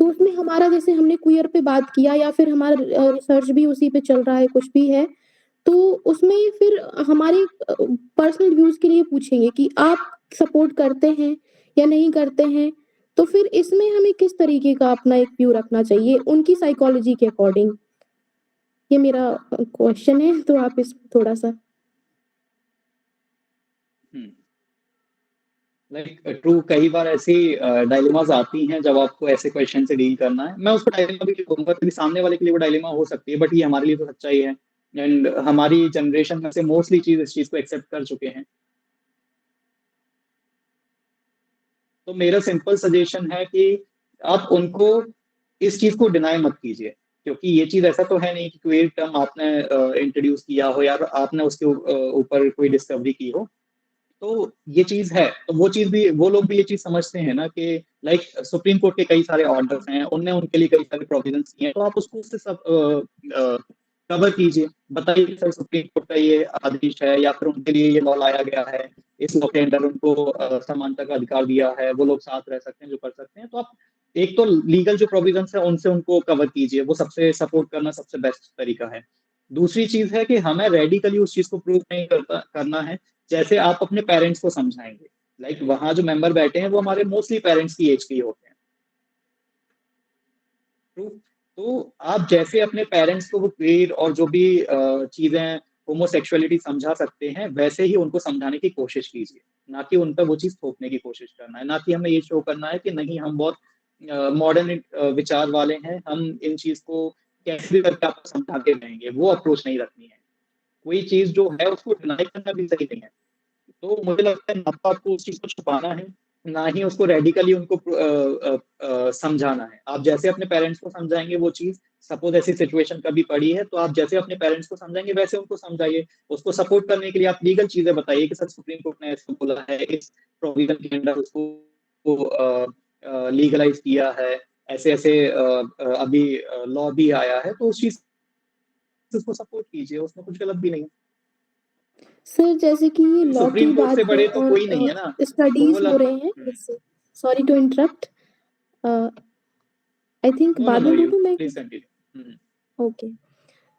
तो उसमें हमारा जैसे हमने क्वियर पे बात किया या फिर हमारा रिसर्च भी उसी पे चल रहा है, कुछ भी है, तो उसमें फिर हमारे पर्सनल व्यूज़ के लिए पूछेंगे कि आप सपोर्ट करते हैं या नहीं करते हैं। तो फिर इसमें हमें किस तरीके का अपना एक व्यू रखना चाहिए उनकी साइकोलॉजी के अकॉर्डिंग? ये मेरा क्वेश्चन है, तो आप इसमें थोड़ा-सा ट्रू, कई बार ऐसी डायलेमास आती हैं जब आपको ऐसे क्वेश्चन से डील करना है। मैं उसको डायलेमा भी नहीं कहूँगा, क्योंकि सामने वाले के लिए वो डायलेमा हो सकती है, बट ये हमारे लिए तो सच्चाई है। एंड हमारी जनरेशन में से मोस्टली इस चीज़ को एक्सेप्ट कर चुके हैं। तो मेरा सिंपल सजेशन है कि आप उनको इस चीज़ को डिनाई मत कीजिए, क्योंकि ये चीज़ ऐसा तो है नहीं कि कोई टर्म आपने इंट्रोड्यूस किया हो या आपने उसके ऊपर कोई डिस्कवरी की हो। तो ये चीज़ है, तो वो लोग भी ये चीज़ समझते हैं ना कि लाइक सुप्रीम कोर्ट के कई सारे ऑर्डर्स हैं, उनने उनके लिए कई सारे प्रोविजंस किए हैं, तो आप उसको उससे सब कवर कीजिए। बताइए कि सर सुप्रीम कोर्ट का ये आदेश है या फिर उनके लिए ये लॉ लाया गया है, इस लॉ के अंडर उनको समानता का अधिकार दिया है, वो लोग साथ रह सकते हैं जो कर सकते हैं। तो आप एक तो लीगल जो प्रोविजंस है उनसे उनको कवर कीजिए, वो सबसे सपोर्ट करना सबसे बेस्ट तरीका है। दूसरी चीज़ है कि हमें रेडिकली उस चीज़ को प्रूव नहीं करना है, जैसे आप अपने पेरेंट्स को समझाएँगे। लाइक वहाँ जो मेंबर बैठे हैं वो हमारे मोस्टली पेरेंट्स की एज के ही होते हैं। ट्रू। तो आप जैसे अपने पेरेंट्स को वो क्वेर और जो भी चीज़ें होमोसेक्सुअलिटी समझा सकते हैं, वैसे ही उनको समझाने की कोशिश कीजिए। ना कि उन पर वो चीज़ थोपने की कोशिश करना है, ना कि हमें ये शो करना है कि नहीं हम बहुत मॉडर्न विचार वाले हैं, हम इन चीज़ को कैसे भी करके आपको समझा के रहेंगे, वो अप्रोच नहीं रखनी है। कोई चीज़ जो है उसको डिनाई करना भी सही नहीं है। तो मुझे लगता है ना तो आपको उस चीज़ को छुपाना है, ना ही उसको रेडिकली उनको समझाना है। आप जैसे अपने पेरेंट्स को समझाएँगे वो चीज़, सपोज़ ऐसी सिचुएशन कभी पड़ी है, तो आप जैसे अपने पेरेंट्स को समझाएँगे वैसे उनको समझाइए। उसको सपोर्ट करने के लिए आप लीगल चीज़ें बताइए कि सर सुप्रीम कोर्ट ने ऐसा बोला है, इस प्रोविज़न के अंडर उसको लीगलाइज़ किया है, ऐसे-ऐसे अभी लॉ भी आया है, तो उस चीज़ से उसको सपोर्ट कीजिए, उसमें कुछ गलत भी नहीं है। सर जैसे कि ये लॉ सुप्रीम की कोर्ट से बात है बड़े तो और कोई नहीं है ना, तो वो स्टडीज़ हो लग रहे हैं इससे sorry to interrupt I think no, no, बाद नो, में यू बोलूँ मैं? Please continue. ओके।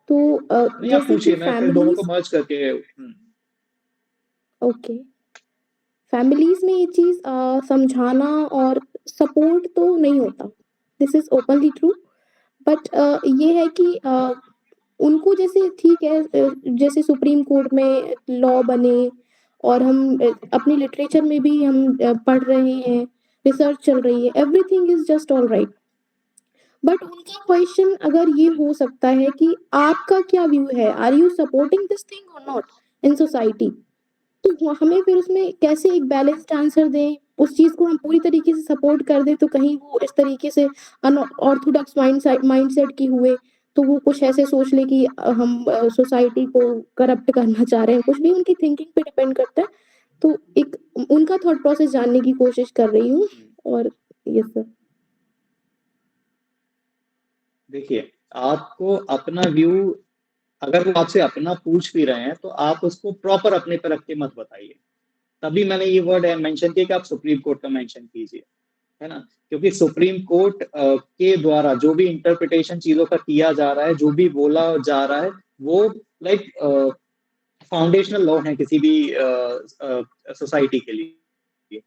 तो नहीं आप जैसे कि पूछिए, मैं फिर दोनों को मर्ज करके ओके। फैमिलीज़ में ये चीज़ समझाना और सपोर्ट तो नहीं होता। This is openly true but ये है कि उनको जैसे ठीक है जैसे सुप्रीम कोर्ट में लॉ बने और हम अपनी लिटरेचर में भी हम पढ़ रहे हैं, रिसर्च चल रही है, everything is just alright. But उनका क्वेश्चन अगर ये हो सकता है कि आपका क्या व्यू है? Are you supporting this thing और नॉट इन सोसाइटी? तो हमें फिर उसमें कैसे एक बैलेंस्ड आंसर दें? उस चीज़ को हम पूरी तरीके से सपोर्ट कर दें तो कहीं वो इस तरीके से अनऑर्थोडॉक्स माइंडसेट की हुए, तो वो कुछ ऐसे सोच ले कि हम सोसाइटी को करप्ट करना चाह रहे हैं, कुछ भी उनकी थिंकिंग पे डिपेंड करता है। तो एक उनका थॉट प्रोसेस जानने की कोशिश कर रही हूँ और यस सर। देखिए, आपको अपना व्यू अगर वो आपसे अपना पूछ भी रहे हैं, तो आप उसको प्रॉपर अपने पे रख के मत बताइए। तभी मैंने ये वर्ड मेंशन किया कि आप सुप्रीम कोर्ट का मेंशन कीजिए, है ना? क्योंकि सुप्रीम कोर्ट के द्वारा जो भी इंटरप्रिटेशन चीज़ों का किया जा रहा है, जो भी बोला जा रहा है, वो लाइक फाउंडेशनल लॉ है किसी भी सोसाइटी के लिए।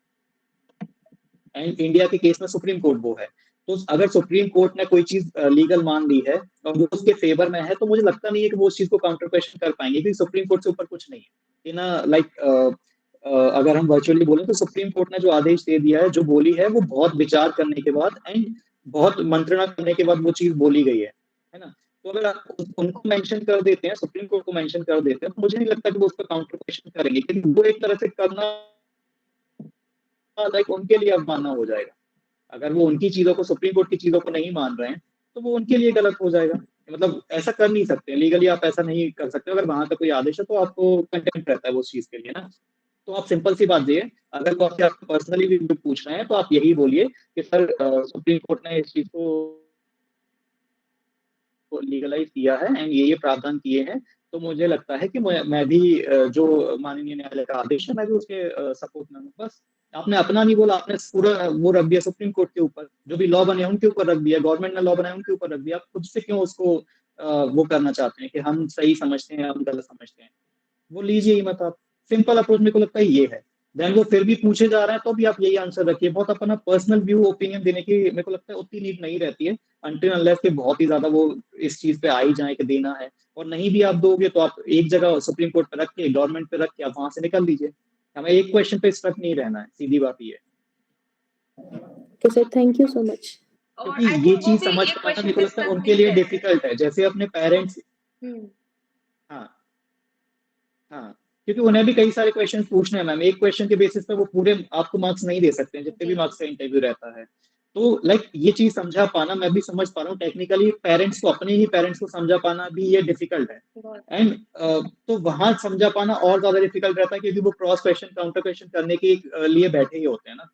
एंड इंडिया के केस में सुप्रीम कोर्ट वो है। तो अगर सुप्रीम कोर्ट ने कोई चीज़ लीगल मान ली है और वो उसके फेवर में है, तो मुझे लगता नहीं है कि वो उस चीज़ को काउंटर क्वेश्चन कर पाएँगे, क्योंकि सुप्रीम कोर्ट से ऊपर कुछ नहीं है। इन लाइक अगर हम वर्चुअली बोलें तो सुप्रीम कोर्ट ने जो आदेश दे दिया है, जो बोली है, वो बहुत विचार करने के बाद एंड बहुत मंत्रणा करने के बाद वो चीज़ बोली गई है ना? तो अगर आप उनको मेंशन कर देते हैं, सुप्रीम कोर्ट को मेंशन कर देते हैं, तो मुझे नहीं लगता कि वो उसका काउंटर क्वेश्चन करेंगे, क्योंकि वो एक तरह से करना लाइक उनके लिए अवमानना हो जाएगा। अगर वो उनकी चीज़ों को सुप्रीम कोर्ट की चीज़ों को नहीं मान रहे हैं, तो वो उनके लिए गलत हो जाएगा। मतलब ऐसा कर नहीं सकते, लीगली आप ऐसा नहीं कर सकते। अगर वहाँ का कोई आदेश है, तो आपको कंटेम्प्ट रहता है वो उस चीज़ के लिए ना। तो आप सिंपल सी बात ये है, अगर वो आपसे आपको पर्सनली भी पूछ रहे हैं, तो आप यही बोलिए कि सर सुप्रीम कोर्ट ने इस चीज़ को लीगलाइज़ किया है एंड ये प्रावधान किए हैं। तो मुझे लगता है कि मैं भी जो माननीय न्यायालय का आदेश है, मैं भी उसके सपोर्ट में हूँ, बस आपने अपना नहीं बोला, आपने पूरा वो रख दिया सुप्रीम कोर्ट के ऊपर, जो भी लॉ बने हैं उनके ऊपर रख दिया, गवर्नमेंट ने लॉ बनाए उनके ऊपर रख दिया। आप खुद से क्यों उसको वो करना चाहते हैं कि हम सही समझते हैं, हम गलत समझते हैं? वो लीजिए ही मत आप। सिंपल अप्रोच मेरे को लगता है ये है। देन वो फिर भी पूछे जा रहे हैं तो भी आप यही आंसर रखिए। बहुत अपना पर्सनल व्यू ओपिनियन देने की मेरे को लगता है उतनी नीड नहीं रहती है, अनटिल अनलेस के बहुत ही ज्यादा वो इस चीज पे आ ही जाए कि देना है। और नहीं भी आप दोगे तो आप एक जगह सुप्रीम कोर्ट पे रख के, गवर्नमेंट पे रख के आप वहां से निकल लीजिए। हमें एक क्वेश्चन पे स्टक नहीं रहना है, सीधी बात ये है। Okay sir, thank you so much. और क्योंकि आई ये थिंक वो चीज भी समझ एक पाना क्वेश्चन मेरे को पे लगता है स्टक उनके नहीं लिए रहते। डिफिकल्ट है। जैसे अपने पेरेंट्स, हम्म हाँ हाँ, क्योंकि उन्हें भी कई सारे क्वेश्चन पूछने हैं मैम। एक क्वेश्चन के बेसिस पे वो पूरे आपको मार्क्स नहीं दे सकते हैं, जितने भी जी मार्क्स का इंटरव्यू रहता है। तो लाइक ये चीज समझा पाना, मैं भी समझ पा रहा हूँ टेक्निकली, पेरेंट्स को, अपने ही पेरेंट्स को समझा पाना भी ये डिफिकल्ट है। बहुत एंड तो वहां समझा पाना और ज्यादा डिफिकल्ट रहता है, क्योंकि वो क्रॉस क्वेश्चन, काउंटर क्वेश्चन करने के लिए बैठे ही होते हैं ना।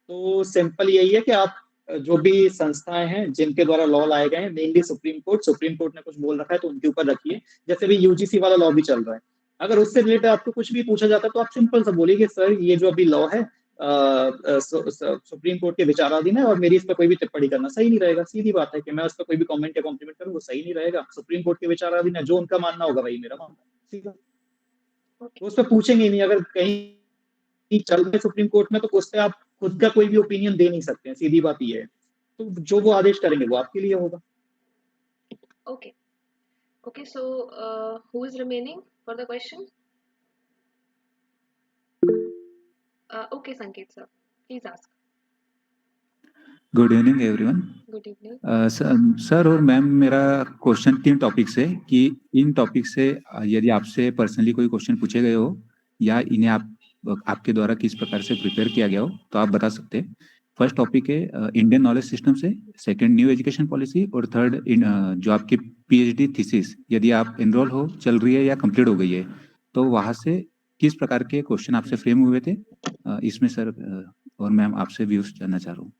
तो सिंपल यही है कि आप जो भी संस्थाएं हैं जिनके द्वारा लॉ लाए गए हैं, मेनली सुप्रीम कोर्ट ने कुछ बोल रखा है तो उनके ऊपर रखिए। जैसे भी यूजीसी वाला लॉ भी चल रहा है, अगर उससे रिलेटेड आपको कुछ भी पूछा जाता है तो आप सिंपल सा बोलिए कि सर ये जो अभी लॉ है सुप्रीम कोर्ट के विचाराधीन है और मेरी इस पर कोई भी टिप्पणी करना सही नहीं रहेगा। सीधी बात है कि मैं उस पर कोई भी कमेंट या कॉम्प्लीमेंट करूँ वो सही नहीं रहेगा। सुप्रीम कोर्ट के विचाराधीन है, जो उनका मानना होगा वही मेरा मानना है, सीधा। ओके तो उस पर पूछेंगे ही नहीं। अगर कहीं चल रहे सुप्रीम कोर्ट में तो उस पर आप खुद का कोई भी ओपिनियन दे नहीं सकते हैं, सीधी बात ये है। तो जो वो आदेश करेंगे वो आपके लिए होगा। Okay okay so who is remaining for the question? Okay Sanket sir, please ask. Good evening everyone. Good evening. Sir और मैम, मेरा क्वेश्चन 3 टॉपिक से कि इन टॉपिक से यदि आपसे पर्सनली कोई क्वेश्चन पूछे गए हो या इन्हें आपके द्वारा किस प्रकार से प्रिपेयर किया गया हो तो आप बता सकते हैं। फर्स्ट टॉपिक है इंडियन नॉलेज सिस्टम से, सेकंड न्यू एजुकेशन पॉलिसी, और थर्ड जो आपकी पीएचडी थीसिस यदि आप एनरोल हो, चल रही है या कंप्लीट हो गई है, तो वहाँ से किस प्रकार के क्वेश्चन आपसे फ्रेम हुए थे। इसमें सर और मैम आपसे व्यूज जानना चाह रहा हूँ।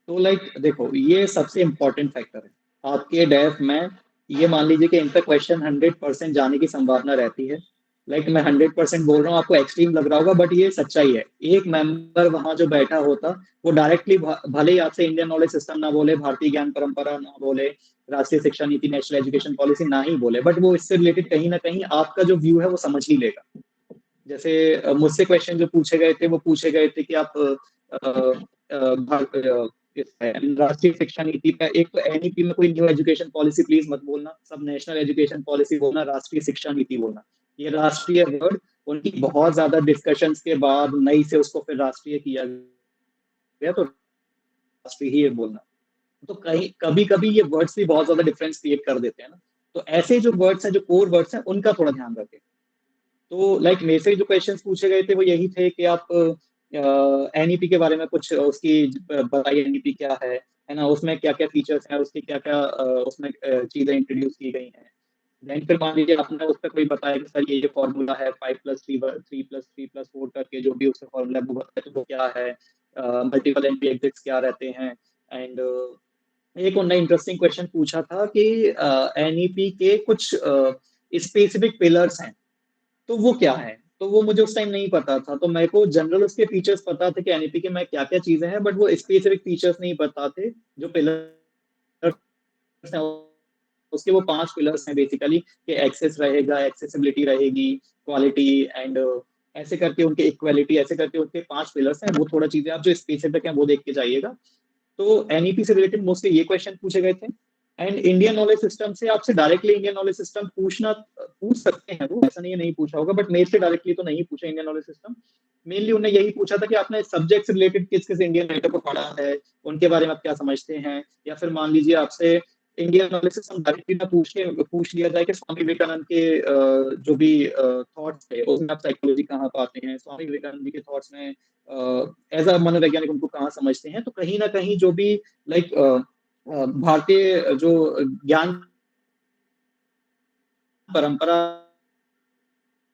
तो लाइक देखो, ये सबसे इम्पोर्टेंट फैक्टर है आपके डेफ में। ये मान लीजिए कि इन पे क्वेश्चन 100% जाने की संभावना रहती है। लाइक मैं 100% बोल रहा हूँ, आपको एक्सट्रीम लग रहा होगा बट ये सच्चाई है। एक मेंबर वहां जो बैठा होता वो डायरेक्टली, भले ही आपसे इंडियन नॉलेज सिस्टम ना बोले, भारतीय ज्ञान परंपरा ना बोले, राष्ट्रीय शिक्षा नीति, नेशनल एजुकेशन पॉलिसी ना ही बोले, बट वो इससे रिलेटेड कहीं ना कहीं आपका जो व्यू है वो समझ ही लेगा। जैसे मुझसे क्वेश्चन जो पूछे गए थे वो पूछे गए थे कि आप राष्ट्रीय शिक्षा नीति पे, एक तो एनईपी में कोई न्यू एजुकेशन पॉलिसी प्लीज मत बोलना, सब नेशनल एजुकेशन पॉलिसी बोलना, राष्ट्रीय शिक्षा नीति बोलना। ये राष्ट्रीय वर्ड उनकी बहुत ज्यादा डिस्कशंस के बाद नई से उसको फिर राष्ट्रीय किया गया, तो राष्ट्रीय ही बोलना। तो कहीं कभी कभी ये वर्ड्स भी बहुत ज्यादा डिफरेंस क्रिएट कर देते हैं ना। तो ऐसे जो वर्ड्स हैं, जो कोर वर्ड्स हैं, उनका थोड़ा ध्यान रखें। तो लाइक मेरे से जो क्वेश्चंस पूछे गए थे वो यही थे कि आप एनईपी के बारे में कुछ उसकी बताइए, एनईपी क्या है ना, उसमें क्या क्या फीचर्स हैं, उसकी क्या क्या उसमें चीजें इंट्रोड्यूस की गई हैं। देन फिर मान लीजिए आपने उस पर कोई बताया कि सर ये फॉर्मूला है 5+3+3+4 करके, जो भी उसका फॉर्मूला वो बताया तो वो क्या है, मल्टीपल एंट्री एग्जिट्स क्या रहते हैं। एंड एक उन्होंने इंटरेस्टिंग क्वेश्चन पूछा था कि एनईपी के कुछ स्पेसिफिक पिलर्स हैं तो वो क्या है। तो वो मुझे उस टाइम नहीं पता था, तो मेरे को जनरल उसके फीचर्स पता थे कि एनईपी के में क्या क्या चीजें हैं, बट वो स्पेसिफिक फीचर्स नहीं पता थे जो पिलर्स हैं। उसके वो 5 पिलर्स हैं बेसिकली, कि एक्सेस रहेगा, एक्सेसिबिलिटी रहेगी, क्वालिटी एंड ऐसे करके उनके इक्वालिटी, ऐसे करके उनके 5 पिलर्स हैं। वो थोड़ा चीजें आप जो स्पेसिफिक हैं वो देख के जाइएगा। तो एनईपी से रिलेटेड मोस्टली ये क्वेश्चन पूछे गए थे। एंड इंडियन नॉलेज सिस्टम से आपसे डायरेक्टली इंडियन नॉलेज सिस्टम पूछ सकते हैं, वो ऐसा नहीं है नहीं पूछा होगा, बट मेरे से डायरेक्टली तो नहीं पूछा इंडियन नॉलेज सिस्टम। मेनली उन्हें यही पूछा था कि आपने सब्जेक्ट से रिलेटेड किस किस इंडियन राइटर को पढ़ा है, उनके बारे में आप क्या समझते हैं। या फिर मान लीजिए आपसे इंडियन नॉलेज सिस्टम डायरेक्टली ना पूछ लिया जाए कि स्वामी विवेकानंद के जो भी थॉट्स थे उसमें आप साइकोलॉजी कहाँ पाते हैं, स्वामी विवेकानंद जी के थॉट्स में एज अ मनोवैज्ञानिक उनको कहाँ समझते हैं। तो कहीं ना कहीं जो भी लाइक भारतीय जो ज्ञान परंपरा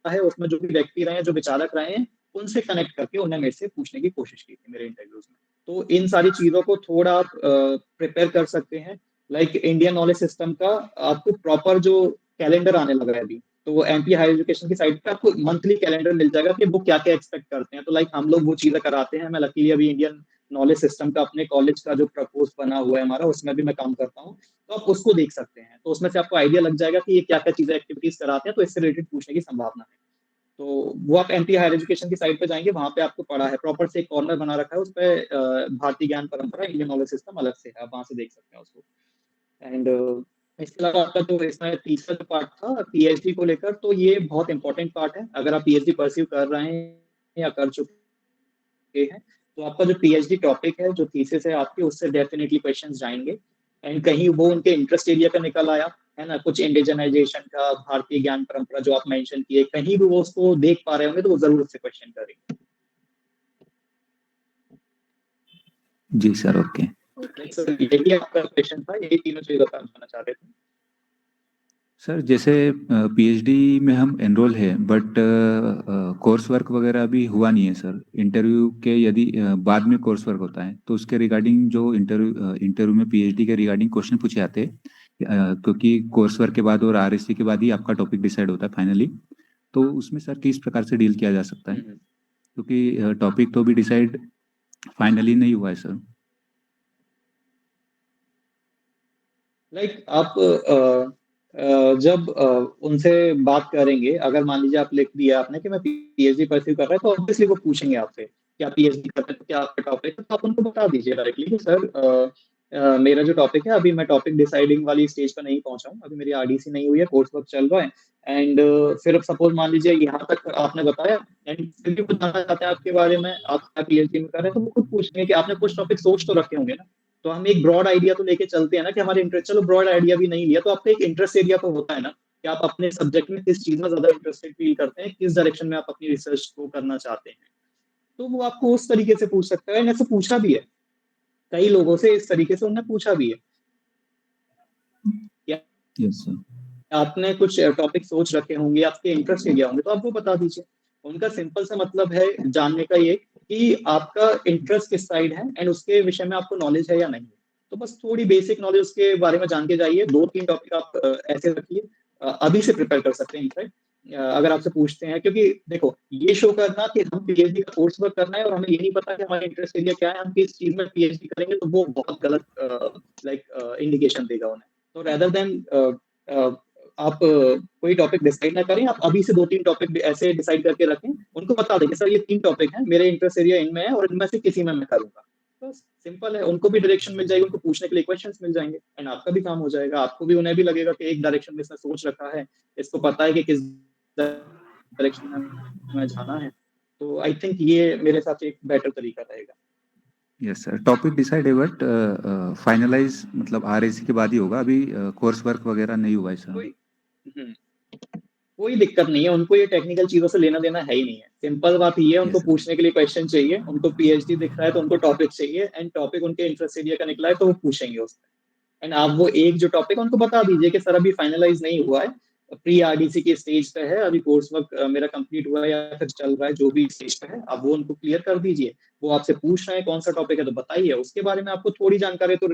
है उसमें जो भी व्यक्ति रहे हैं, जो विचारक रहे हैं, उनसे कनेक्ट करके उन्हें मेरे से पूछने की कोशिश की थी मेरे इंटरव्यूज में। तो इन सारी चीजों को थोड़ा आप प्रिपेयर कर सकते हैं। लाइक इंडियन नॉलेज सिस्टम का आपको प्रॉपर जो कैलेंडर आने लगा है अभी, तो एमपी हायर एजुकेशन की साइट पे आपको मंथली कैलेंडर मिल जाएगा कि वो क्या-क्या एक्सपेक्ट करते हैं। तो लाइक हम लोग वो चीज़ें कराते हैं। मैं लकीली अभी इंडियन नॉलेज सिस्टम का अपने कॉलेज का जो प्रपोज़ बना हुआ है हमारा, उसमें भी मैं काम करता हूँ। तो आप उसको देख सकते हैं। तो उसमें से आपको आइडिया लग जाएगा कि ये क्या-क्या चीज़ें एक्टिविटीज़ कराते हैं, तो इससे रिलेटेड पूछने की संभावना है। तो वो आप एमपी हायर एजुकेशन की साइट पे जाएँगे, वहाँ पे आपको पड़ा है, प्रॉपर से एक कॉर्नर बना रखा है, उसपे भारतीय ज्ञान परंपरा, इंडियन नॉलेज सिस्टम अलग से है, आप वहाँ से देख सकते हैं उसको। एंड इसके अलावा आपका जो इसमें तीसरा जो पार्ट था पीएचडी को लेकर, तो ये बहुत इंपॉर्टेंट पार्ट है। अगर आप पीएचडी परस्यू कर रहे हैं या कर चुके हैं, तो आपका जो पीएचडी टॉपिक है, जो थीसिस है आपकी, उससे डेफिनिटली क्वेश्चंस जाएँगे। एंड कहीं वो उनके इंटरेस्ट एरिया का निकल आया, है ना? कुछ इंडिजिनाइजेशन का, भारतीय ज्ञान परंपरा जो आप मेंशन किए, कहीं भी वो उसको देख पा रहे होंगे, तो वो ज़रूर उससे क्वेश्चन करेंगे। जी सर, ओके। लाइक सर, यही आपका क्वेश्चन था, यही तीनों चीज़ें बताना चाह रहे थे। सर जैसे पीएचडी में हम एनरोल हैं, बट कोर्स वर्क वगैरह अभी हुआ नहीं है सर। इंटरव्यू के यदि बाद में कोर्स वर्क होता है, तो उसके रिगार्डिंग जो इंटरव्यू में पीएचडी के रिगार्डिंग क्वेश्चन पूछे जाते हैं, क्योंकि कोर्स वर्क के बाद और आरएससी के बाद ही आपका टॉपिक डिसाइड होता है फाइनली। तो उसमें सर किस प्रकार से डील किया जा सकता है, क्योंकि टॉपिक तो अभी डिसाइड फाइनली नहीं हुआ है सर। लाइक आप जब उनसे बात करेंगे, अगर मान लीजिए आप लिख दिया आपने कि मैं पीएचडी परस्यू कर रहा हूँ, तो ऑब्वियसली वो पूछेंगे आपसे कि आप पीएचडी कर रहे हैं, तो क्या आपका टॉपिक है? तो आप उनको बता दीजिए डायरेक्टली कि सर मेरा जो टॉपिक है, अभी मैं टॉपिक डिसाइडिंग वाली स्टेज पे नहीं पहुंचा हूँ, अभी मेरी आरडीसी नहीं हुई है, कोर्स वर्क चल रहा है। एंड फिर सपोज मान लीजिए यहाँ तक आपने बताया, एंड फिर भी कुछ जानना चाहते हैं आपके बारे में, आप क्या पीएचडी में कर रहे हैं, तो वो खुद पूछेंगे कि आपने कुछ टॉपिक सोच तो रखे होंगे ना। तो हम एक ब्रॉड आइडिया तो लेके चलते हैं ना कि हमारे इंटरेस्ट, चलो ब्रॉड आइडिया भी नहीं लिया, तो आपका एक इंटरेस्ट एरिया तो होता है ना कि आप अपने सब्जेक्ट में किस चीज में ज्यादा इंटरेस्टेड फील करते हैं, किस डायरेक्शन में आप अपनी रिसर्च को करना चाहते हैं। तो वो आपको उस तरीके से पूछ सकता है, ऐसे पूछा भी है कई लोगों से, इस तरीके से उन्होंने पूछा भी है। Yes sir. आपने कुछ टॉपिक सोच रखे होंगे, आपके इंटरेस्ट एरिया होंगे, तो आप वो बता दीजिए। उनका सिंपल सा मतलब है जानने का ये कि आपका इंटरेस्ट किस साइड है एंड उसके विषय में आपको नॉलेज है या नहीं। तो बस थोड़ी बेसिक नॉलेज उसके बारे में जान के जाइए। 2-3 टॉपिक आप ऐसे रखिए, अभी से प्रिपेयर कर सकते हैं इनफैक्ट। अगर आपसे पूछते हैं, क्योंकि देखो ये शो करना कि हम पीएचडी का कोर्स वर्क करना है और हमें ये नहीं पता कि हमारा इंटरेस्ट एरिया क्या है, हम किस चीज में पीएचडी करेंगे, तो वो बहुत गलत लाइक इंडिकेशन देगा उन्हें। तो रेदर देन आप कोई टॉपिक डिसाइड ना करें, आप अभी से 2-3 टॉपिक ऐसे डिसाइड करके रखें, उनको बता दें कि सर ये 3 टॉपिक हैं, मेरे इंटरेस्ट एरिया इनमें है और इनमें से किसी में मैं करूंगा। बस सिंपल है, उनको भी डायरेक्शन मिल जाएगी, उनको पूछने के लिए क्वेश्चंस मिल जाएंगे एंड आपका भी काम हो जाएगा। आपको भी, उन्हें भी लगेगा कि एक डायरेक्शन में इसने सोच रखा है, इसको पता है कि किस डायरेक्शन में हमें जाना है। तो आई थिंक ये मेरे हिसाब से एक बेटर तरीका रहेगा। यस सर, टॉपिक डिसाइड है बट फाइनलाइज मतलब आरएसी के बाद ही होगा, अभी कोर्स वर्क वगैरह नहीं हुआ है सर। कोई दिक्कत नहीं है, उनको ये टेक्निकल चीजों से लेना देना है ही नहीं है। सिंपल बात ये है, उनको Yes, sir. पूछने के लिए क्वेश्चन चाहिए, उनको पीएचडी दिख रहा है तो उनको टॉपिक चाहिए एंड टॉपिक उनके इंटरेस्ट एरिया का निकला है तो वो पूछेंगे उसमें। एंड आप वो एक जो टॉपिक उनको बता दीजिए कि सर अभी फाइनलाइज नहीं हुआ है, प्री आरडीसी की स्टेज पे है, अभी कोर्स वर्क मेरा कंप्लीट हुआ है या फिर चल रहा है, जो भी स्टेज पे है, आप वो उनको क्लियर कर दीजिए। वो आपसे पूछ रहे हैं कौन सा टॉपिक है तो बताइए, उसके बारे में आपको थोड़ी जानकारी तो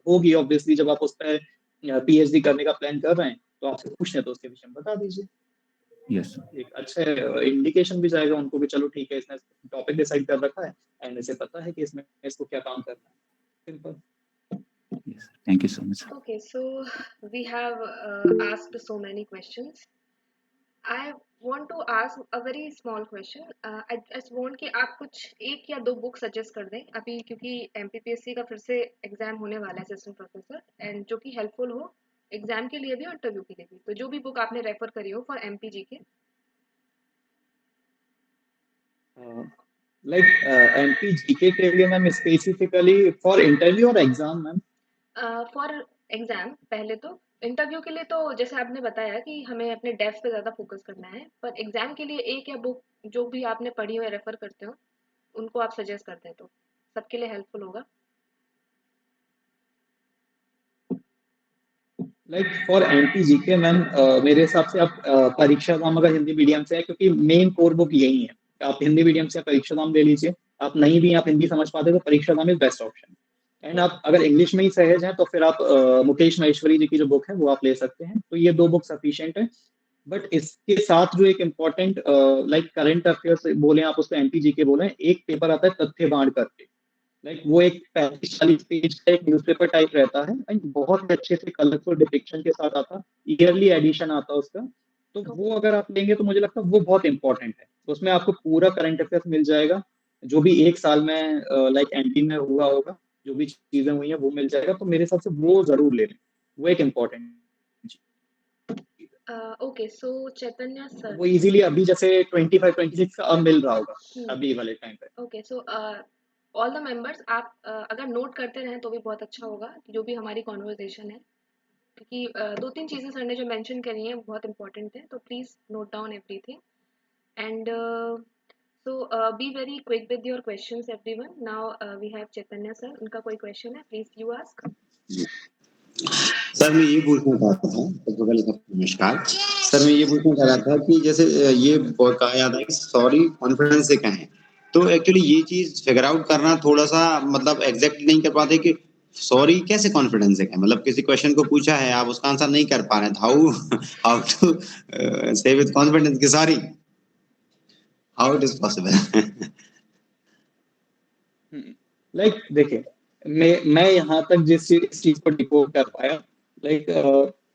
होगी ऑब्वियसली। जब आप उस पर पीएचडी करने का प्लान कर रहे हैं तो आपसे पूछ रहे हैं तो उसके विषय में बता दीजिए। यस एक अच्छा इंडिकेशन भी जाएगा उनको कि चलो ठीक है, इसने टॉपिक डिसाइड कर रखा है एंड इसे पता है कि इसमें इसको क्या काम करना है। Simple. Yes, thank you so much. Okay, so we have asked so many questions. I want to ask a very small question. I just want कि आप कुछ एक या दो बुक सजेस्ट कर दें अभी, क्योंकि एमपीपीएससी का फिर से एग्जाम होने वाला है असिस्टेंट प्रोफेसर, एंड जो कि हेल्पफुल हो एग्जाम के लिए भी और इंटरव्यू के लिए भी। तो जो भी बुक आपने रेफर करी हो फॉर एमपीजी के। लाइक एमपीजीके के लिए मैम स्पेसिफिकली फॉर इंटरव्यू और एग्जाम मैम? फॉर एग्जाम पहले तो, इंटरव्यू के लिए तो जैसे आपने बताया कि हमें अपने डेप्थ पे ज़्यादा फोकस करना है, पर एग्जाम के लिए एक या बुक जो भी आपने पढ़ी हो या रेफर करते हो उनको आप सजेस्ट करते हैं तो सबके लिए हेल्पफुल होगा। लाइक फॉर एमपीजीके मैम मेरे हिसाब से आप परीक्षाधाम अगर हिंदी मीडियम से है, क्योंकि मेन कोर बुक यही है, आप हिंदी मीडियम से परीक्षाधाम ले लीजिए। आप नहीं भी आप हिंदी समझ पाते तो परीक्षाधाम इज बेस्ट ऑप्शन। एंड आप अगर इंग्लिश में ही सहज हैं तो फिर आप मुकेश महेश्वरी जी की जो बुक है वो आप ले सकते हैं। तो ये 2 बुक सफिशिएंट है। बट इसके साथ जो एक इम्पोर्टेंट लाइक करंट अफेयर्स बोले आप उसको एमपीजी के बोले, एक पेपर आता है तथ्य बाण करके, लाइक वो एक 35-40 पेज का एक न्यूज़पेपर टाइप रहता है एंड बहुत अच्छे से कलरफुल डिपिक्शन के साथ आता, ईयरली एडिशन आता उसका। तो वो अगर आप लेंगे तो मुझे लगता है वो बहुत इंपॉर्टेंट है, उसमें आपको पूरा करंट अफेयर्स मिल जाएगा, जो भी एक साल में लाइक एमपी में हुआ होगा, जो भी चीजें हुई हैं वो मिल जाएगा। तो मेरे हिसाब से वो जरूर ले लें, वो एक इम्पोर्टेंट। ओके, सो चैतन्य सर, वो इजीली अभी जैसे 25-26 का अब मिल रहा होगा अभी वाले टाइम पे। Okay, so all the members, आप अगर नोट करते रहें तो भी बहुत अच्छा होगा, जो भी हमारी कॉन्वर्जेशन है, क्योंकि 2-3 चीज़ें सर ने जो मेंशन करी हैं बहुत इंपॉर्टेंट है, तो please note down everything and so be very quick with your questions everyone. Now we have Chaitanya sir, उनका कोई क्वेश्चन है, प्लीज यू आस्क। सर मैं ये पूछना चाहता था, सबसे पहले नमस्कार सर, मैं ये पूछना चाह रहा था कि जैसे ये कहा जाता है सॉरी कॉन्फिडेंस से कहें, तो एक्चुअली ये चीज फिगर आउट करना थोड़ा सा मतलब एग्जैक्ट नहीं कर पाते कि सॉरी कैसे कॉन्फिडेंस से कहें। मतलब किसी क्वेश्चन को पूछा है, आप उसका आंसर नहीं कर पा रहे, हाउ टू से विद कॉन्फिडेंस कि sorry, how it is possible. Like देखिए, मैं यहाँ तक जिस चीज को डिकोड कर पाया, लाइक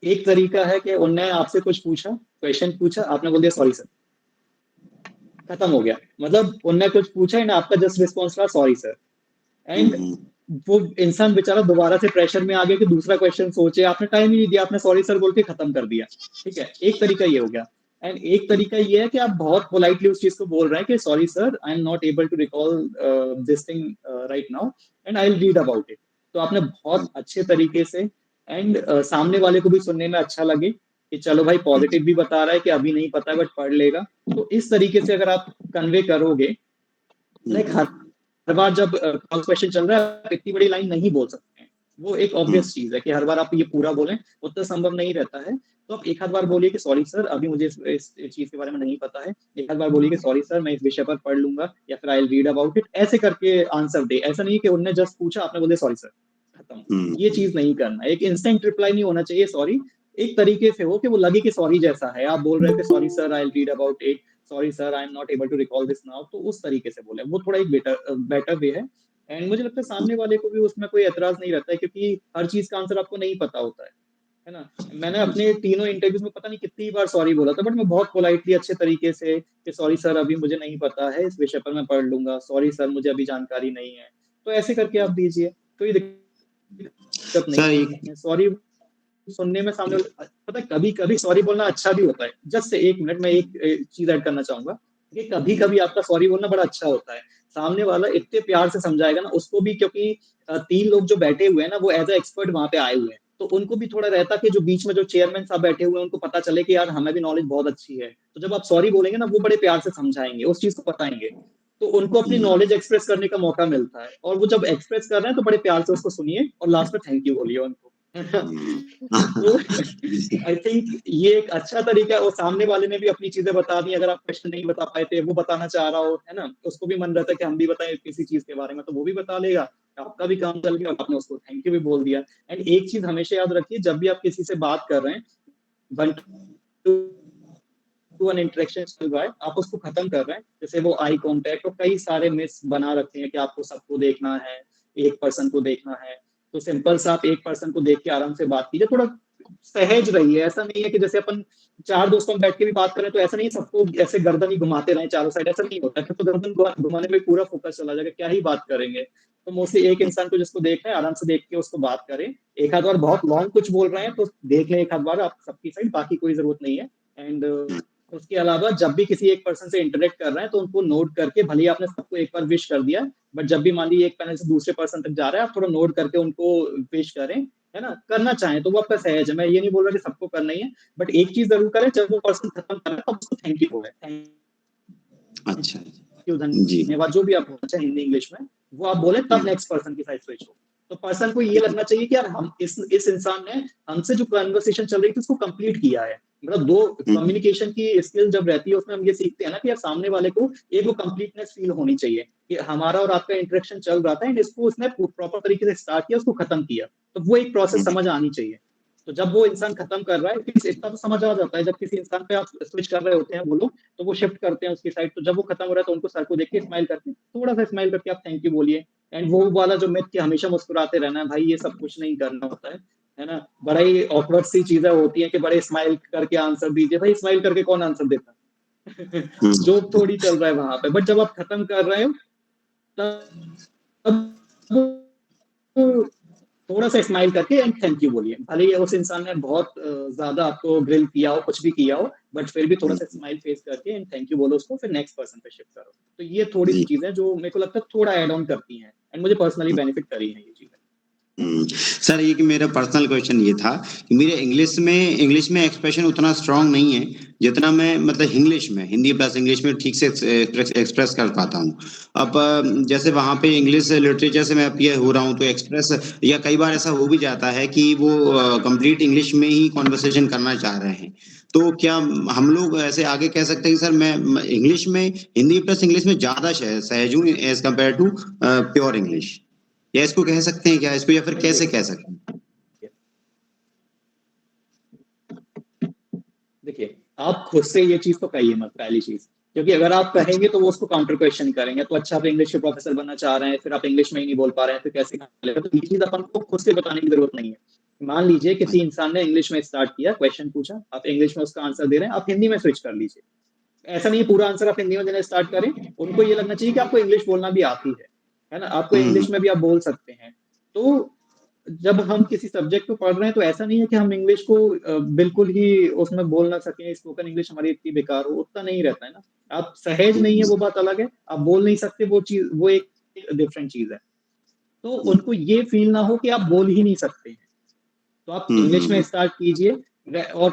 एक तरीका है कि उन्होंने आपसे कुछ पूछा, क्वेश्चन पूछा, आपने बोल दिया सॉरी सर, खत्म हो गया। मतलब उन्होंने कुछ पूछा एंड आपका जस्ट रिस्पॉन्स था सॉरी सर, एंड वो इंसान बेचारा दोबारा से प्रेशर में आ गया कि दूसरा क्वेश्चन सोचे, आपने टाइम ही नहीं दिया, आपने सॉरी सर बोल के खत्म कर दिया। ठीक है, एक तरीका ये हो गया। एंड एक तरीका ये है कि आप बहुत पोलाइटली उस चीज को बोल रहे हैं कि sorry sir, I am not able to recall this thing right now and I will read about it. तो आपने बहुत अच्छे तरीके से एंड सामने वाले को भी सुनने में अच्छा लगे कि चलो भाई पॉजिटिव भी बता रहा है कि अभी नहीं पता है बट पढ़ लेगा। तो इस तरीके से अगर आप कन्वे करोगे, लाइक हर बार जब क्वेश्चन चल रहा है इतनी बड़ी लाइन नहीं बोल सकते हैं, वो एक ऑब्वियस चीज है कि हर बार आप ये पूरा बोलें उतना संभव नहीं रहता है। तो आप एक आध बार बोलिए कि सॉरी सर, अभी मुझे इस चीज के बारे में नहीं पता है, एक आध बार बोलिए कि सॉरी सर, मैं इस विषय पर पढ़ लूंगा या फिर आई विल रीड अबाउट इट, ऐसे करके आंसर दे। ऐसा नहीं कि उन्होंने जस्ट पूछा, आपने बोल दिया सॉरी सर, खत्म। ये चीज नहीं करना, एक इंस्टेंट रिप्लाई नहीं होना चाहिए सॉरी, एक तरीके से हो कि वो लगे कि सॉरी जैसा है, आप बोल रहे हैं कि sorry sir, I will read about it, sorry sir, I am not able to recall this now, तो उस तरीके से बोले, वो थोड़ा एक बेटर वे है। एंड मुझे लगता है सामने वाले को भी उसमें कोई एतराज नहीं रहता है, क्योंकि हर चीज का आंसर आपको नहीं पता होता है ना। मैंने अपने तीनों इंटरव्यूज में पता नहीं कितनी बार सॉरी बोला था, बट मैं बहुत पोलाइटली अच्छे तरीके से कि सॉरी सर, अभी मुझे नहीं पता है, इस विषय पर मैं पढ़ लूंगा, सॉरी सर, मुझे अभी जानकारी नहीं है। तो ऐसे करके आप दीजिए, कोई दिक्कत नहीं है। सॉरी सुनने में सामने पता है, कभी कभी सॉरी बोलना अच्छा भी होता है। जस्ट एक मिनट में एक चीज ऐड करना चाहूंगा कि कभी कभी आपका सॉरी बोलना बड़ा अच्छा होता है, सामने वाला इतने प्यार से समझाएगा ना उसको भी, क्योंकि 3 लोग जो बैठे हुए हैं ना वो एज ए एक्सपर्ट वहां पे आए हुए हैं, तो उनको भी थोड़ा रहता कि जो बीच में जो चेयरमैन साहब बैठे हुए हैं उनको पता चले कि यार हमें भी नॉलेज बहुत अच्छी है। तो जब आप सॉरी बोलेंगे ना, वो बड़े प्यार से समझाएंगे, उस चीज को बताएंगे, तो उनको अपनी नॉलेज एक्सप्रेस करने का मौका मिलता है। और वो जब एक्सप्रेस कर रहे हैं तो बड़े प्यार से उसको सुनिए और लास्ट में थैंक यू बोलिए उनको। तो आई थिंक ये एक अच्छा तरीका है, और सामने वाले ने भी अपनी चीजें बता दी। अगर आप क्वेश्चन नहीं बता पाए थे, वो बताना चाह रहा हो, है ना, उसको भी मन रहता है कि हम भी बताएं किसी चीज के बारे में, तो वो भी बता लेगा, आपका भी काम चल गया और आपने उसको थैंक यू भी बोल दिया। एंड एक चीज हमेशा याद रखिए, जब भी आप किसी से बात कर रहे हैं, 1 to 1 इंटरेक्शन चल रहा है, आप उसको खत्म कर रहे हैं, जैसे वो आई कॉन्टेक्ट, और कई सारे मिस बना रखे हैं कि आपको सबको देखना है, एक पर्सन को देखना है, तो सिंपल सा आप एक पर्सन को देख के आराम से बात कीजिए, थोड़ा सहज रहिए। ऐसा नहीं है कि जैसे अपन 4 दोस्तों में बैठ के भी बात करें तो ऐसा नहीं है सबको ऐसे गर्दन ही घुमाते रहे चारों साइड, ऐसा नहीं होता है, तो गर्दन घुमाने में पूरा फोकस चला जाएगा, क्या ही बात करेंगे। तो मोस्टली एक इंसान को जिसको देख रहे हैं आराम से देख के उसको बात करें। एक आध बार बहुत लॉन्ग कुछ बोल रहे हैं तो देख लें एक आध बार आप सबकी साइड, बाकी कोई जरूरत नहीं है। एंड उसके अलावा जब भी किसी एक पर्सन से इंटरेक्ट कर रहे हैं तो उनको नोट करके, भले ही आपने सबको एक बार विश कर दिया, बट जब भी मान लीजिए एक पैनल से दूसरे पर्सन तक जा रहा है, आप थोड़ा नोट करके उनको विश करें, है ना, करना चाहें तो वो आपका सहज है। मैं ये नहीं बोल रहा कि सबको करना ही है, बट एक चीज जरूर करें, जब वो पर्सन खत्म कर रहा है तो उसको थैंक यू बोले, अच्छा धन्यवाद, जो भी आप बोलना चाहें हिंदी इंग्लिश में वो आप बोले, तब नेक्स्ट पर्सन की साइड स्विच हो। तो पर्सन को ये लगना चाहिए कि यार हम इस इंसान ने हमसे जो कन्वर्सेशन चल रही थी उसको कंप्लीट किया है। मतलब दो कम्युनिकेशन की स्किल जब रहती है उसमें हम ये सीखते हैं ना कि यार सामने वाले को एक वो कंप्लीटनेस फील होनी चाहिए कि हमारा और आपका इंटरेक्शन चल रहा था एंड इसको उसने प्रॉपर तरीके से स्टार्ट किया, उसको खत्म किया, तो वो एक प्रोसेस समझ आनी चाहिए। तो जब वो इंसान खत्म कर रहा है, फिर इतना तो समझ आ जाता है, जब किसी इंसान पे आप स्विच कर रहे होते हैं वो लोग, तो वो शिफ्ट करते हैं उसकी साइड, तो जब वो खत्म हो रहा है तो उनको सर को देख के स्माइल करके, थोड़ा सा स्माइल करके आप थैंक यू बोलिए। एंड वो वाला जो मिथ कि हमेशा मुस्कुराते रहना है, भाई ये सब कुछ नहीं करना होता है ना? बड़ा ही ऑकवर्ड सी चीजें होती हैं कि बड़े स्माइल करके आंसर दीजिए, भाई स्माइल करके कौन आंसर देता है? जोक थोड़ी चल रहा है वहां पे, बट जब आप खत्म कर रहे हो तब थोड़ा सा स्माइल करके एंड थैंक यू बोलिए। भले ही उस इंसान ने बहुत ज्यादा आपको ग्रिल किया हो, कुछ भी किया हो, बट फिर भी थोड़ा सा स्माइल फेस करके एंड थैंक यू बोलो उसको, फिर नेक्स्ट पर्सन पे शिफ्ट करो। तो ये थोड़ी सी चीजें जो मेरे को लगता है थोड़ा एड ऑन करती हैं, एंड मुझे पर्सनली बेनिफिट करी है ये चीजें। सर ये कि मेरा पर्सनल क्वेश्चन ये था कि मेरे इंग्लिश में एक्सप्रेशन उतना स्ट्रांग नहीं है जितना मैं मतलब इंग्लिश में, हिंदी प्लस इंग्लिश में ठीक से एक्सप्रेस कर पाता हूँ। अब जैसे वहाँ पे इंग्लिश लिटरेचर से मैं अपीयर हो रहा हूँ तो एक्सप्रेस, या कई बार ऐसा हो भी जाता है कि वो कंप्लीट इंग्लिश में ही कॉन्वर्सेशन करना चाह रहे हैं, तो क्या हम लोग ऐसे आगे कह सकते हैं कि सर मैं इंग्लिश में, हिंदी प्लस इंग्लिश में ज्यादा सहज हूँ as compare to pure English, या इसको कह सकते हैं क्या इसको, या फिर कैसे कह सकते हैं? देखिए, आप खुद से ये चीज तो कहिए मत, पहली चीज, क्योंकि अगर आप कहेंगे तो वो उसको काउंटर क्वेश्चन करेंगे, तो अच्छा आप इंग्लिश के प्रोफेसर बनना चाह रहे हैं, फिर आप इंग्लिश में ही नहीं बोल पा रहे हैं, फिर कैसे चलेगा? तो ये चीज अपन को खुद से बताने की जरूरत नहीं है। मान लीजिए किसी इंसान ने इंग्लिश में स्टार्ट किया, क्वेश्चन पूछा, आप इंग्लिश में उसका आंसर दे रहे हैं, आप हिंदी में स्विच कर लीजिए। ऐसा नहीं है पूरा आंसर आप हिंदी में देना स्टार्ट करें, उनको ये लगना चाहिए कि आपको इंग्लिश बोलना भी आती है ना? आपको इंग्लिश में भी आप बोल सकते हैं। तो जब हम किसी सब्जेक्ट को पढ़ रहे हैं तो ऐसा नहीं है कि हम इंग्लिश को बिल्कुल ही उसमें बोल ना सकें, स्पोकन इंग्लिश हमारी इतनी बेकार हो, उतना नहीं रहता है ना। आप सहज नहीं है वो बात अलग है, आप बोल नहीं सकते वो चीज, वो एक डिफरेंट चीज है। तो उनको ये फील ना हो कि आप बोल ही नहीं सकते हैं, तो आप इंग्लिश में स्टार्ट कीजिए, और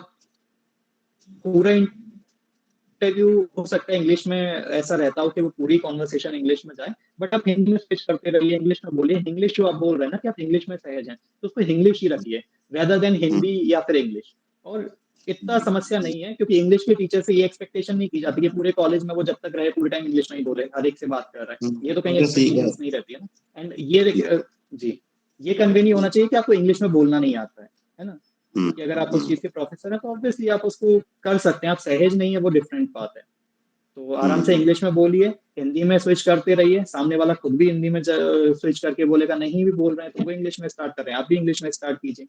पूरा इंटरव्यू हो सकता है इंग्लिश में ऐसा रहता हो कि वो पूरी कॉन्वर्सेशन इंग्लिश में जाए, बट आप हिंदी में स्विच करते रहिए, इंग्लिश में बोलिए। इंग्लिश जो आप बोल रहे हैं ना कि आप इंग्लिश में सहज हैं, तो उसको इंग्लिश ही रखिए रेदर देन हिंदी या फिर इंग्लिश। और इतना समस्या नहीं है, क्योंकि इंग्लिश के टीचर से ये एक्सपेक्टेशन नहीं की जाती कि पूरे कॉलेज में वो जब तक रहे पूरे टाइम इंग्लिश में ही बोले, हर एक से बात कर रहे हैं, ये तो कहीं एक्सपेक्टेशन नहीं रहती है ना। एंड ये जी, ये कन्वे नहीं होना चाहिए कि आपको इंग्लिश में बोलना नहीं आता है ना? कि अगर आप उस चीज के प्रोफेसर हैं तो ऑब्वियसली आप उसको कर सकते हैं, आप सहज नहीं है वो डिफरेंट बात है। तो आराम से इंग्लिश में बोलिए, हिंदी में स्विच करते रहिए, सामने वाला खुद भी हिंदी में स्विच करके बोलेगा, नहीं भी बोल रहे हैं तो वो इंग्लिश में स्टार्ट कर रहे हैं, आप भी इंग्लिश में स्टार्ट कीजिए,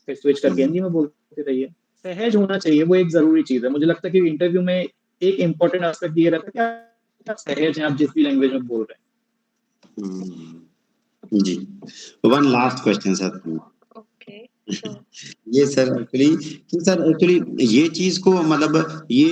फिर स्विच करके हिंदी में बोलते रहिए। सहज होना चाहिए, वो एक जरूरी चीज है। मुझे लगता है कि इंटरव्यू में एक इंपॉर्टेंट एस्पेक्ट ये रहता है कि आप सहज हैं, आप जिस भी लैंग्वेज में बोल रहे हैं। जी, one last question sir. Okay, ये सर एक्चुअली ये चीज को मतलब ये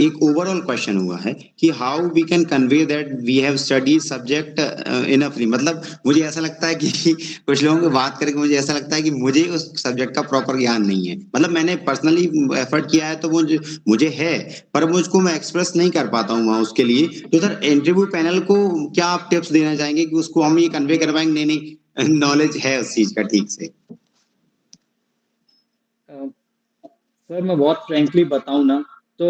एक ओवरऑल क्वेश्चन हुआ है कि how we can convey that we have study subject इनफली। मतलब मुझे ऐसा लगता है कि कुछ लोगों की बात करके मुझे ऐसा लगता है कि मुझे उस सब्जेक्ट का प्रॉपर ज्ञान नहीं है। मतलब मैंने पर्सनली एफर्ट किया है तो वो मुझे है, पर मुझको मैं एक्सप्रेस नहीं कर पाता हूँ वहाँ उसके लिए। तो सर इंटरव्यू पैनल को क्या आप टिप्स देना चाहेंगे कि उसको हम ये कन्वे कर पाएंगे नहीं नॉलेज है उस चीज का ठीक से? सर मैं बहुत फ्रेंकली बताऊं ना, तो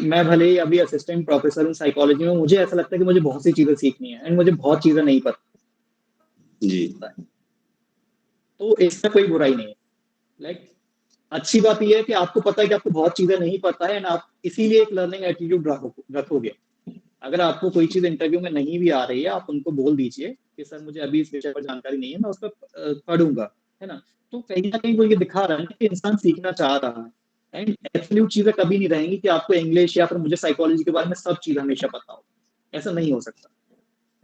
मैं भले ही अभी असिस्टेंट प्रोफेसर हूँ साइकोलॉजी में, मुझे ऐसा लगता है कि मुझे बहुत सी चीजें सीखनी है एंड मुझे बहुत चीजें नहीं पता जी। तो इसमें कोई बुराई नहीं है। लाइक अच्छी बात यह है कि आपको पता है कि आपको बहुत चीजें नहीं पता है, एंड आप इसीलिए एक लर्निंग एटीट्यूड रखोगे। अगर आपको कोई चीज इंटरव्यू में नहीं भी आ रही है, आप उनको बोल दीजिए कि सर मुझे अभी इस विषय पर जानकारी नहीं है, मैं उस पर पढ़ूंगा, है ना? तो कहीं ना कहीं वो ये दिखा रहा है कि इंसान सीखना चाह रहा है। एंड एब्सोल्यूट चीजें कभी नहीं रहेंगी कि आपको इंग्लिश या फिर मुझे साइकोलॉजी के बारे में सब चीज हमेशा पता हो, ऐसा नहीं हो सकता,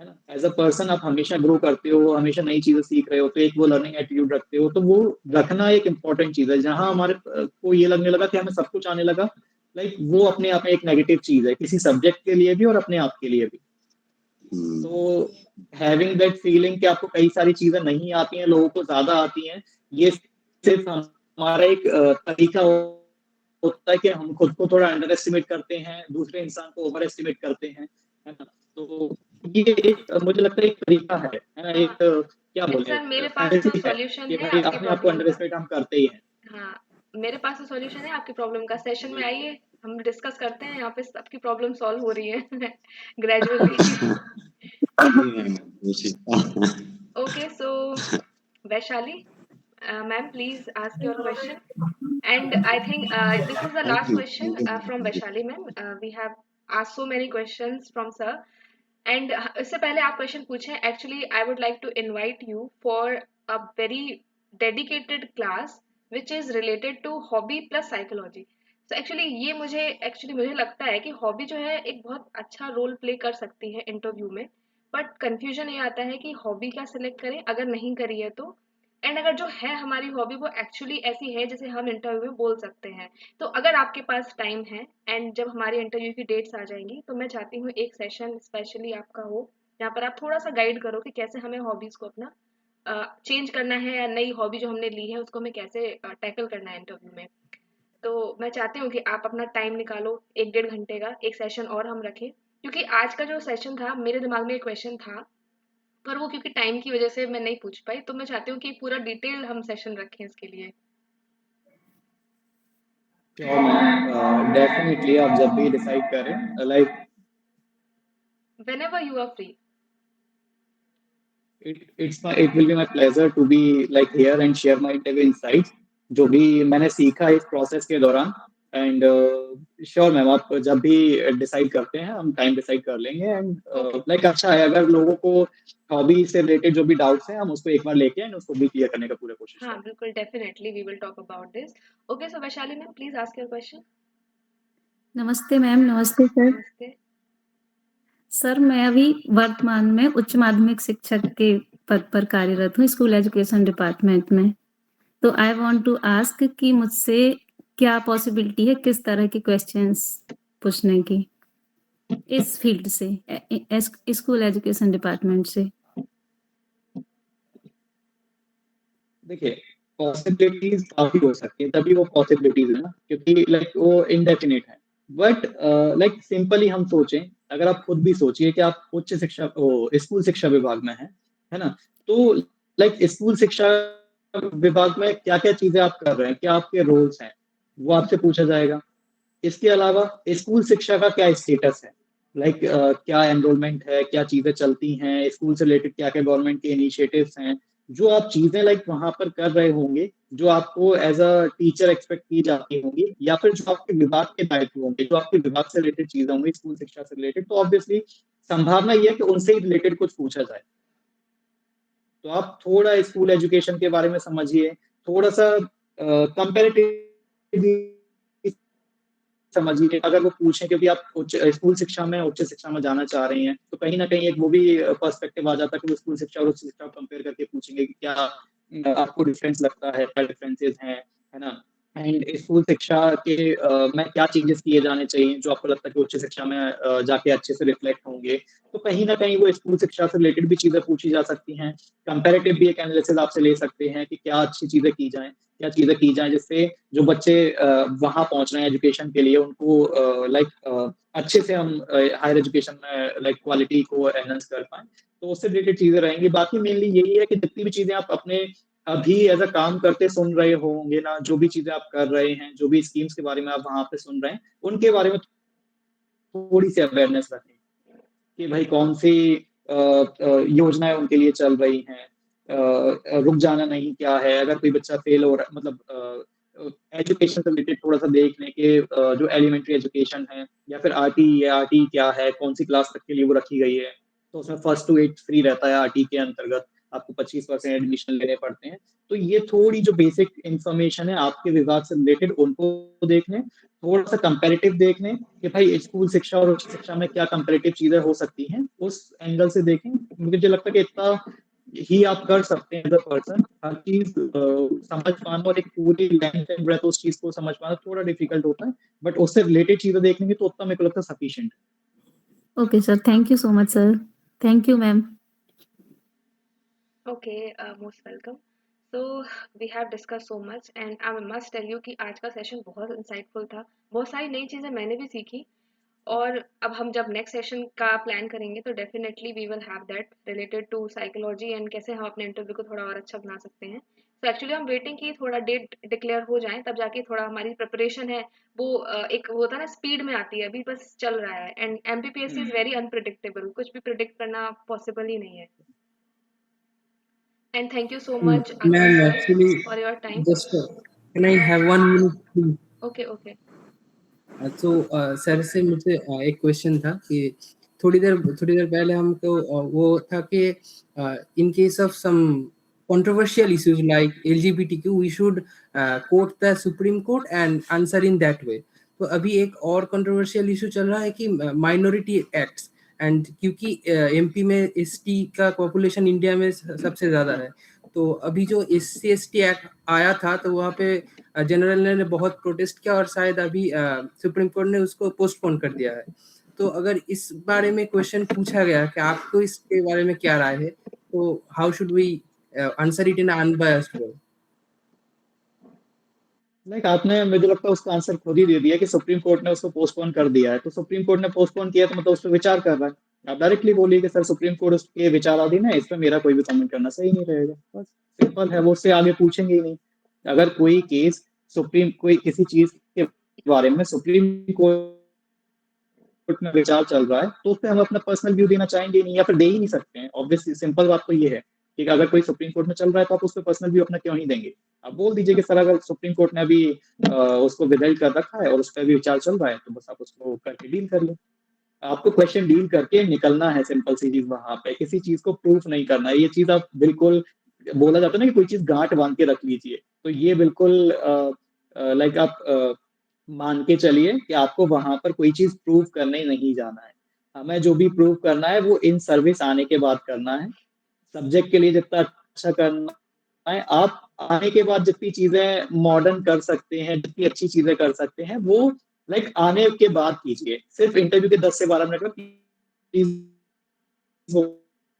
है ना? एज अ पर्सन आप हमेशा ग्रो करते हो, हमेशा नई चीजें सीख रहे हो, तो एक वो लर्निंग एटीट्यूड रखते हो, तो वो रखना एक इंपॉर्टेंट चीज है। जहां हमारे को ये लगने लगा कि हमें सब कुछ आने लगा, लाइक वो अपने आप में एक नेगेटिव चीज है, किसी सब्जेक्ट के लिए भी और अपने आप के लिए भी। तो हैविंग दैट फीलिंग कि आपको कई सारी चीजें नहीं आती हैं, लोगों को ज्यादा आती हैं, ये सिर्फ हमारा एक तरीका होता है कि हम खुद को थोड़ा अंडर एस्टिमेट करते हैं, दूसरे इंसान को ओवर एस्टिमेट करते हैं, है ना? तो ये एक मुझे लगता है एक तरीका है ना? एक क्या बोलते सर मेरे हैं, पास तो फैंटेसी है सॉल्यूशन कि है भाई आपकी अपने आप को प्रॉब्लम अंडर का। एस्टिमेट हम करते ही हैं। हाँ, मेरे पास तो सॉल्यूशन है आपकी प्रॉब्लम का। सेशन में आइए, हम डिस्कस करते हैं, यहाँ पे सबकी प्रॉब्लम सॉल्व हो रही है gradually. Okay, so Vaishali, Ma'am, please ask your question. And I think this is the Thank last you. question from Vaishali ma'am. We have asked so many questions from sir. And इससे पहले आप question पूछें, actually I would like to invite you for a very dedicated class which is related to hobby plus psychology. So actually मुझे लगता है कि hobby जो है एक बहुत अच्छा रोल प्ले कर सकती है इंटरव्यू में. बट कंफ्यूजन ये आता है कि हॉबी क्या सिलेक्ट करें अगर नहीं करी है तो, एंड अगर जो है हमारी हॉबी वो एक्चुअली ऐसी है जिसे हम इंटरव्यू में बोल सकते हैं. तो अगर आपके पास टाइम है एंड जब हमारी इंटरव्यू की डेट्स आ जाएंगी तो मैं चाहती हूँ एक सेशन स्पेशली आपका हो जहाँ पर आप थोड़ा सा गाइड करो कि कैसे हमें हॉबीज को अपना चेंज करना है या नई हॉबी जो हमने ली है उसको हमें कैसे टैकल करना है इंटरव्यू में. तो मैं चाहती हूँ कि आप अपना टाइम निकालो 1-1.5 घंटे का एक सेशन और हम रखें, क्योंकि आज का जो सेशन था मेरे दिमाग में एक क्वेश्चन था पर वो क्योंकि टाइम की वजह से मैं नहीं पूछ पाई. तो मैं चाहती हूँ कि पूरा डिटेल हम सेशन रखें इसके लिए. श्योर मैम, डेफिनेटली आप जब भी डिसाइड करें, like Whenever you are free. it will be my pleasure to be like here and share my interview insights जो भी मैंने सीखा इस प्रोसेस के दौरान. एंड श्योर मैम, आप जब भी डिसाइड करते हैं हम टाइम डिसाइड कर लेंगे. एंड लाइक अच्छा है अगर लोगों को हॉबी से रिलेटेड जो भी डाउट्स हैं हम उसको एक बार लेके एंड उसको भी क्लियर करने का पूरा कोशिश हाँ करें. बिल्कुल, definitely we will talk about this. Okay, so Vaishali ma'am please ask your question. नमस्ते मैम. नमस्ते सर. नमस्ते. सर मैं अभी वर्तमान में उच्च माध्यमिक शिक्षक के पद पर कार्यरत हूँ स्कूल एजुकेशन डिपार्टमेंट में. तो आई वांट टू आस्क कि मुझसे क्या पॉसिबिलिटी है किस तरह के क्वेश्चंस पूछने की इस फील्ड से स्कूल एजुकेशन डिपार्टमेंट से. देखिए पॉसिबिलिटीज काफी हो सकती है, तभी वो पॉसिबिलिटीज है ना, क्योंकि लाइक वो इनडेफिनिट है. बट लाइक सिंपली हम सोचें, अगर आप खुद भी सोचिए कि आप उच्च शिक्षा स्कूल शिक्षा विभाग में हैं, है ना, तो लाइक स्कूल शिक्षा विभाग में क्या क्या चीजें आप कर रहे हैं, क्या आपके रोल्स हैं, वो आपसे पूछा जाएगा. इसके अलावा स्कूल शिक्षा का क्या स्टेटस है, लाइक क्या एनरोलमेंट है, क्या चीजें चलती हैं स्कूल से रिलेटेड, क्या क्या गवर्नमेंट के इनिशिएटिव्स हैं, जो आप चीजें लाइक वहां पर कर रहे होंगे, जो आपको एज अ टीचर एक्सपेक्ट की जाती होंगी, या फिर जो आपके विभाग के दायित्व होंगे, जो आपके विभाग से रिलेटेड चीजें होंगी स्कूल शिक्षा से रिलेटेड, तो ऑब्वियसली संभावना ये है कि उनसे ही रिलेटेड कुछ पूछा जाए. तो आप थोड़ा स्कूल एजुकेशन के बारे में समझिए, थोड़ा सा कंपेरेटिव समझिए. अगर वो पूछें क्योंकि आप स्कूल शिक्षा में उच्च शिक्षा में जाना चाह रही हैं, तो कहीं ना कहीं एक वो भी पर्सपेक्टिव आ जाता है कि वो स्कूल शिक्षा और उच्च शिक्षा कंपेयर करके पूछेंगे कि क्या आपको डिफरेंस लगता है, क्या डिफरेंसेस हैं, है ना. एंड स्कूल शिक्षा के में क्या चेंजेस किए जाने चाहिए जो आपको लगता है कि उच्च शिक्षा में जाके अच्छे से रिफ्लेक्ट होंगे. तो कहीं ना कहीं वो स्कूल शिक्षा से रिलेटेड भी चीजें पूछी जा सकती हैं. कंपेरेटिव भी एक एनालिसिस आपसे ले सकते हैं कि क्या अच्छी चीजें की जाएं, क्या चीजें की जाएं जिससे जो बच्चे वहां पहुंच रहे हैं एजुकेशन के लिए, उनको लाइक अच्छे से हम हायर एजुकेशन में लाइक क्वालिटी को एनहांस कर पाए. तो उससे रिलेटेड चीजें रहेंगी. बाकी मेनली यही है कि जितनी भी चीजें आप अपने अभी एज अ काम करते सुन रहे होंगे ना, जो भी चीजें आप कर रहे हैं, जो भी स्कीम्स के बारे में आप वहां पे सुन रहे हैं, उनके बारे में थोड़ी सी अवेयरनेस रखें कि भाई कौन सी योजनाएं उनके लिए चल रही हैं. रुक जाना नहीं क्या है, अगर कोई बच्चा फेल हो रहा, मतलब एजुकेशन से रिलेटेड थोड़ा सा देख लें कि जो एलिमेंट्री एजुकेशन है या फिर आरटी क्या है, कौन सी क्लास तक के लिए वो रखी गई है. तो उसमें 1st to 8th फ्री रहता है आरटी के अंतर्गत, आपको 25% एडमिशन लेने पड़ते हैं. तो ये थोड़ी जो बेसिक इंफॉर्मेशन है आपके विभाग से रिलेटेड, उनको देख लें. थोड़ा सा कंपैरेटिव देख लें कि भाई स्कूल शिक्षा और उच्च शिक्षा में क्या कंपैरेटिव चीजें हो सकती हैं, उस एंगल से देखें. मुझे लगता है कि इतना ही आप कर सकते हैं एज अ पर्सन. हर चीज समझ पाना और एक पूरी लेंथ एंड ब्रेथ उस चीज को समझ पाना थोड़ा डिफिकल्ट होता है, बट उससे रिलेटेड चीजें देख लेंगे तो उतना मेरे को लगता है सफिशिएंट है. Okay sir, thank you so much sir. Thank you ma'am. Okay, most welcome. So we have discuss so much and I must tell you कि आज का सेशन बहुत इंसाइटफुल था. बहुत सारी नई चीज़ें मैंने भी सीखी. और अब हम जब नेक्स्ट सेशन का प्लान करेंगे तो definitely we will have that related to psychology and कैसे हम अपने इंटरव्यू को थोड़ा और अच्छा बना सकते हैं. तो एक्चुअली हम वेटिंग की थोड़ा डेट डिक्लेयर हो जाए तब जाके थोड़ा हमारी प्रिपरेशन है वो एक होता है ना स्पीड में आती है. अभी बस चल रहा है and MPPSC is very unpredictable. कुछ भी प्रिडिक्ट करना पॉसिबल ही नहीं है. And thank you so much, Ma'am, Akash actually, sir, for your time. just can I have 1 minute, please? Okay, okay. तो सर से मुझे एक क्वेश्चन था कि थोड़ी देर पहले हमको वो था कि in case of some controversial issues like LGBTQ, we should quote the Supreme Court and answer in that way. तो अभी एक और controversial issue चल रहा है कि minority acts, and क्योंकि MP में ST का population इंडिया में सबसे ज्यादा है, तो अभी जो SC/ST एक्ट आया था तो वहाँ पे जनरल ने बहुत प्रोटेस्ट किया और शायद अभी सुप्रीम कोर्ट ने उसको पोस्टपोन कर दिया है। तो अगर इस बारे में क्वेश्चन पूछा गया कि आपको इसके बारे में क्या राय है, तो how should we answer it in unbiased way? Like आपने, मुझे लगता है उसका आंसर खुद ही दे दिया कि सुप्रीम कोर्ट ने उसको पोस्टपोन कर दिया है, तो सुप्रीम कोर्ट ने पोस्टपोन किया तो मतलब उस पर विचार कर रहा है। आप डायरेक्टली बोलिए कि सर सुप्रीम कोर्ट उसके विचाराधीन है, इस पर मेरा कोई भी कमेंट करना सही नहीं रहेगा, बस सिंपल है। वो उससे आगे पूछेंगे ही नहीं। अगर कोई केस कोई किसी चीज के बारे में सुप्रीम कोर्ट में विचार चल रहा है तो उस पर हम अपना पर्सनल व्यू देना चाहेंगे ही नहीं, या फिर दे ही नहीं सकते हैं। ऑब्वियसली सिंपल बात तो ये है कि अगर कोई सुप्रीम कोर्ट में चल रहा है तो आप उस पर पर्सनल व्यू अपना क्यों नहीं देंगे। आप बोल दीजिए कि सर अगर सुप्रीम कोर्ट ने अभी उसको विदल्ड कर रखा है और उस पर भी विचार चल रहा है तो बस आप उसको करके डील कर लो। आपको क्वेश्चन डील करके निकलना है, सिंपल सी चीज। वहां पे किसी चीज को प्रूफ नहीं करना है। ये चीज आप बिल्कुल, बोला जाता है ना कि कोई चीज गांठ बांध के रख लीजिए, तो ये बिल्कुल लाइक आप मान के चलिए कि आपको वहां पर कोई चीज प्रूव करने नहीं जाना है। हमें जो भी प्रूव करना है वो इन सर्विस आने के बाद करना है। सब्जेक्ट के लिए जितना अच्छा करना है, आप आने के बाद जितनी चीजें मॉडर्न कर सकते हैं, जितनी अच्छी चीजें कर सकते हैं, वो लाइक आने के बाद कीजिए। सिर्फ इंटरव्यू के 10 से 12 मिनट में प्लीज वो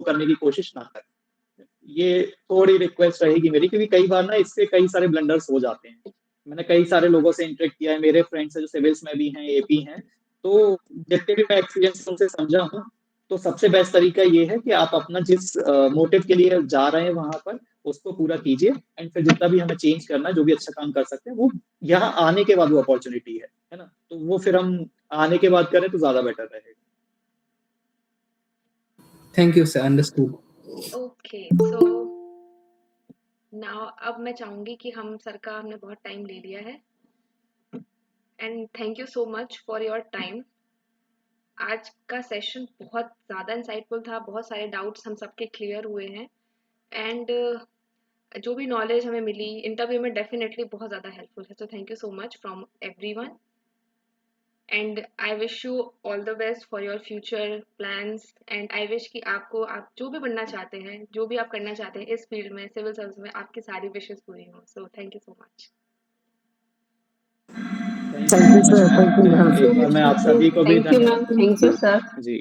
करने की कोशिश ना करें। ये थोड़ी रिक्वेस्ट रहेगी मेरी, क्योंकि कई बार ना इससे कई सारे ब्लंडर्स हो जाते हैं। मैंने कई सारे लोगों से इंटरेक्ट किया है, मेरे फ्रेंड्स जो सिविल्स में भी हैं, एपी हैं, तो जितने भी मैं एक्सपीरियंस उनसे समझा हूँ, तो सबसे बेस्ट तरीका ये है कि आप अपना जिस मोटिव के लिए जा रहे हैं वहां पर उसको पूरा कीजिए, एंड फिर जितना भी हमें चेंज करना है, जो भी अच्छा काम कर सकते हैं, वो यहाँ आने के बाद वो अपॉर्चुनिटी है ना, तो वो फिर हम आने के बाद करें तो ज्यादा बेटर रहेगा। Thank you sir, understood. Okay, so now अब मैं चाहूंगी कि हम सर का हमने बहुत टाइम ले लिया है, and thank you so much for your time. आज का सेशन बहुत ज़्यादा इंसाइटफुल था, बहुत सारे डाउट्स हम सबके क्लियर हुए हैं, एंड जो भी नॉलेज हमें मिली इंटरव्यू में डेफिनेटली बहुत ज़्यादा हेल्पफुल है। सो thank you so much from everyone, and I wish you all the best for your future plans, and I wish कि आप जो भी बनना चाहते हैं, जो भी आप करना चाहते हैं इस फील्ड में, सिविल सर्विस में, आपकी सारी विशेस पूरी हों। So thank you so much. Thank you sir, thank you ma'am. एक बार मैं आप सभी को भी thank you ma'am, thank you sir. जी,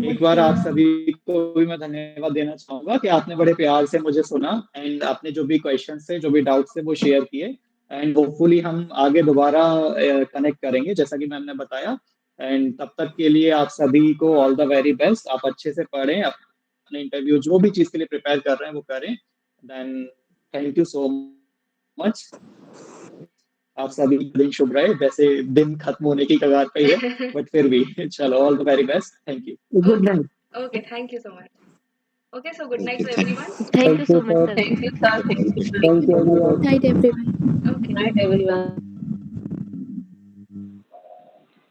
एक बार आप सभी को भी मैं धन्यवाद देना चाहूंगा कि आपने बड़े प्यार से मुझे सुना, एंड आपने जो भी क्वेश्चंस थे, जो भी डाउट्स थे, वो शेयर किए, एंड होपफुली हम आगे दोबारा कनेक्ट करेंगे जैसा कि मैम ने बताया। एंड तब तक के लिए आप सभी को ऑल द वेरी बेस्ट। आप अच्छे से पढ़ें, अपने इंटरव्यू जो भी चीज के लिए प्रिपेयर कर रहे हैं वो करें। Then thank you so much. आप सभी का दिन शुभ रहे। वैसे दिन खत्म होने की कगार पे ही है, बट फिर भी चलो, all the very best. Thank you. Good night. Okay, thank you so much. Okay, so good night to everyone. Thank you so much sir. Thank you sir, thank you everyone. Night everyone. Okay, night everyone.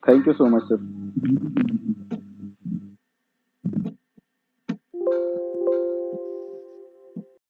Thank you so much sir.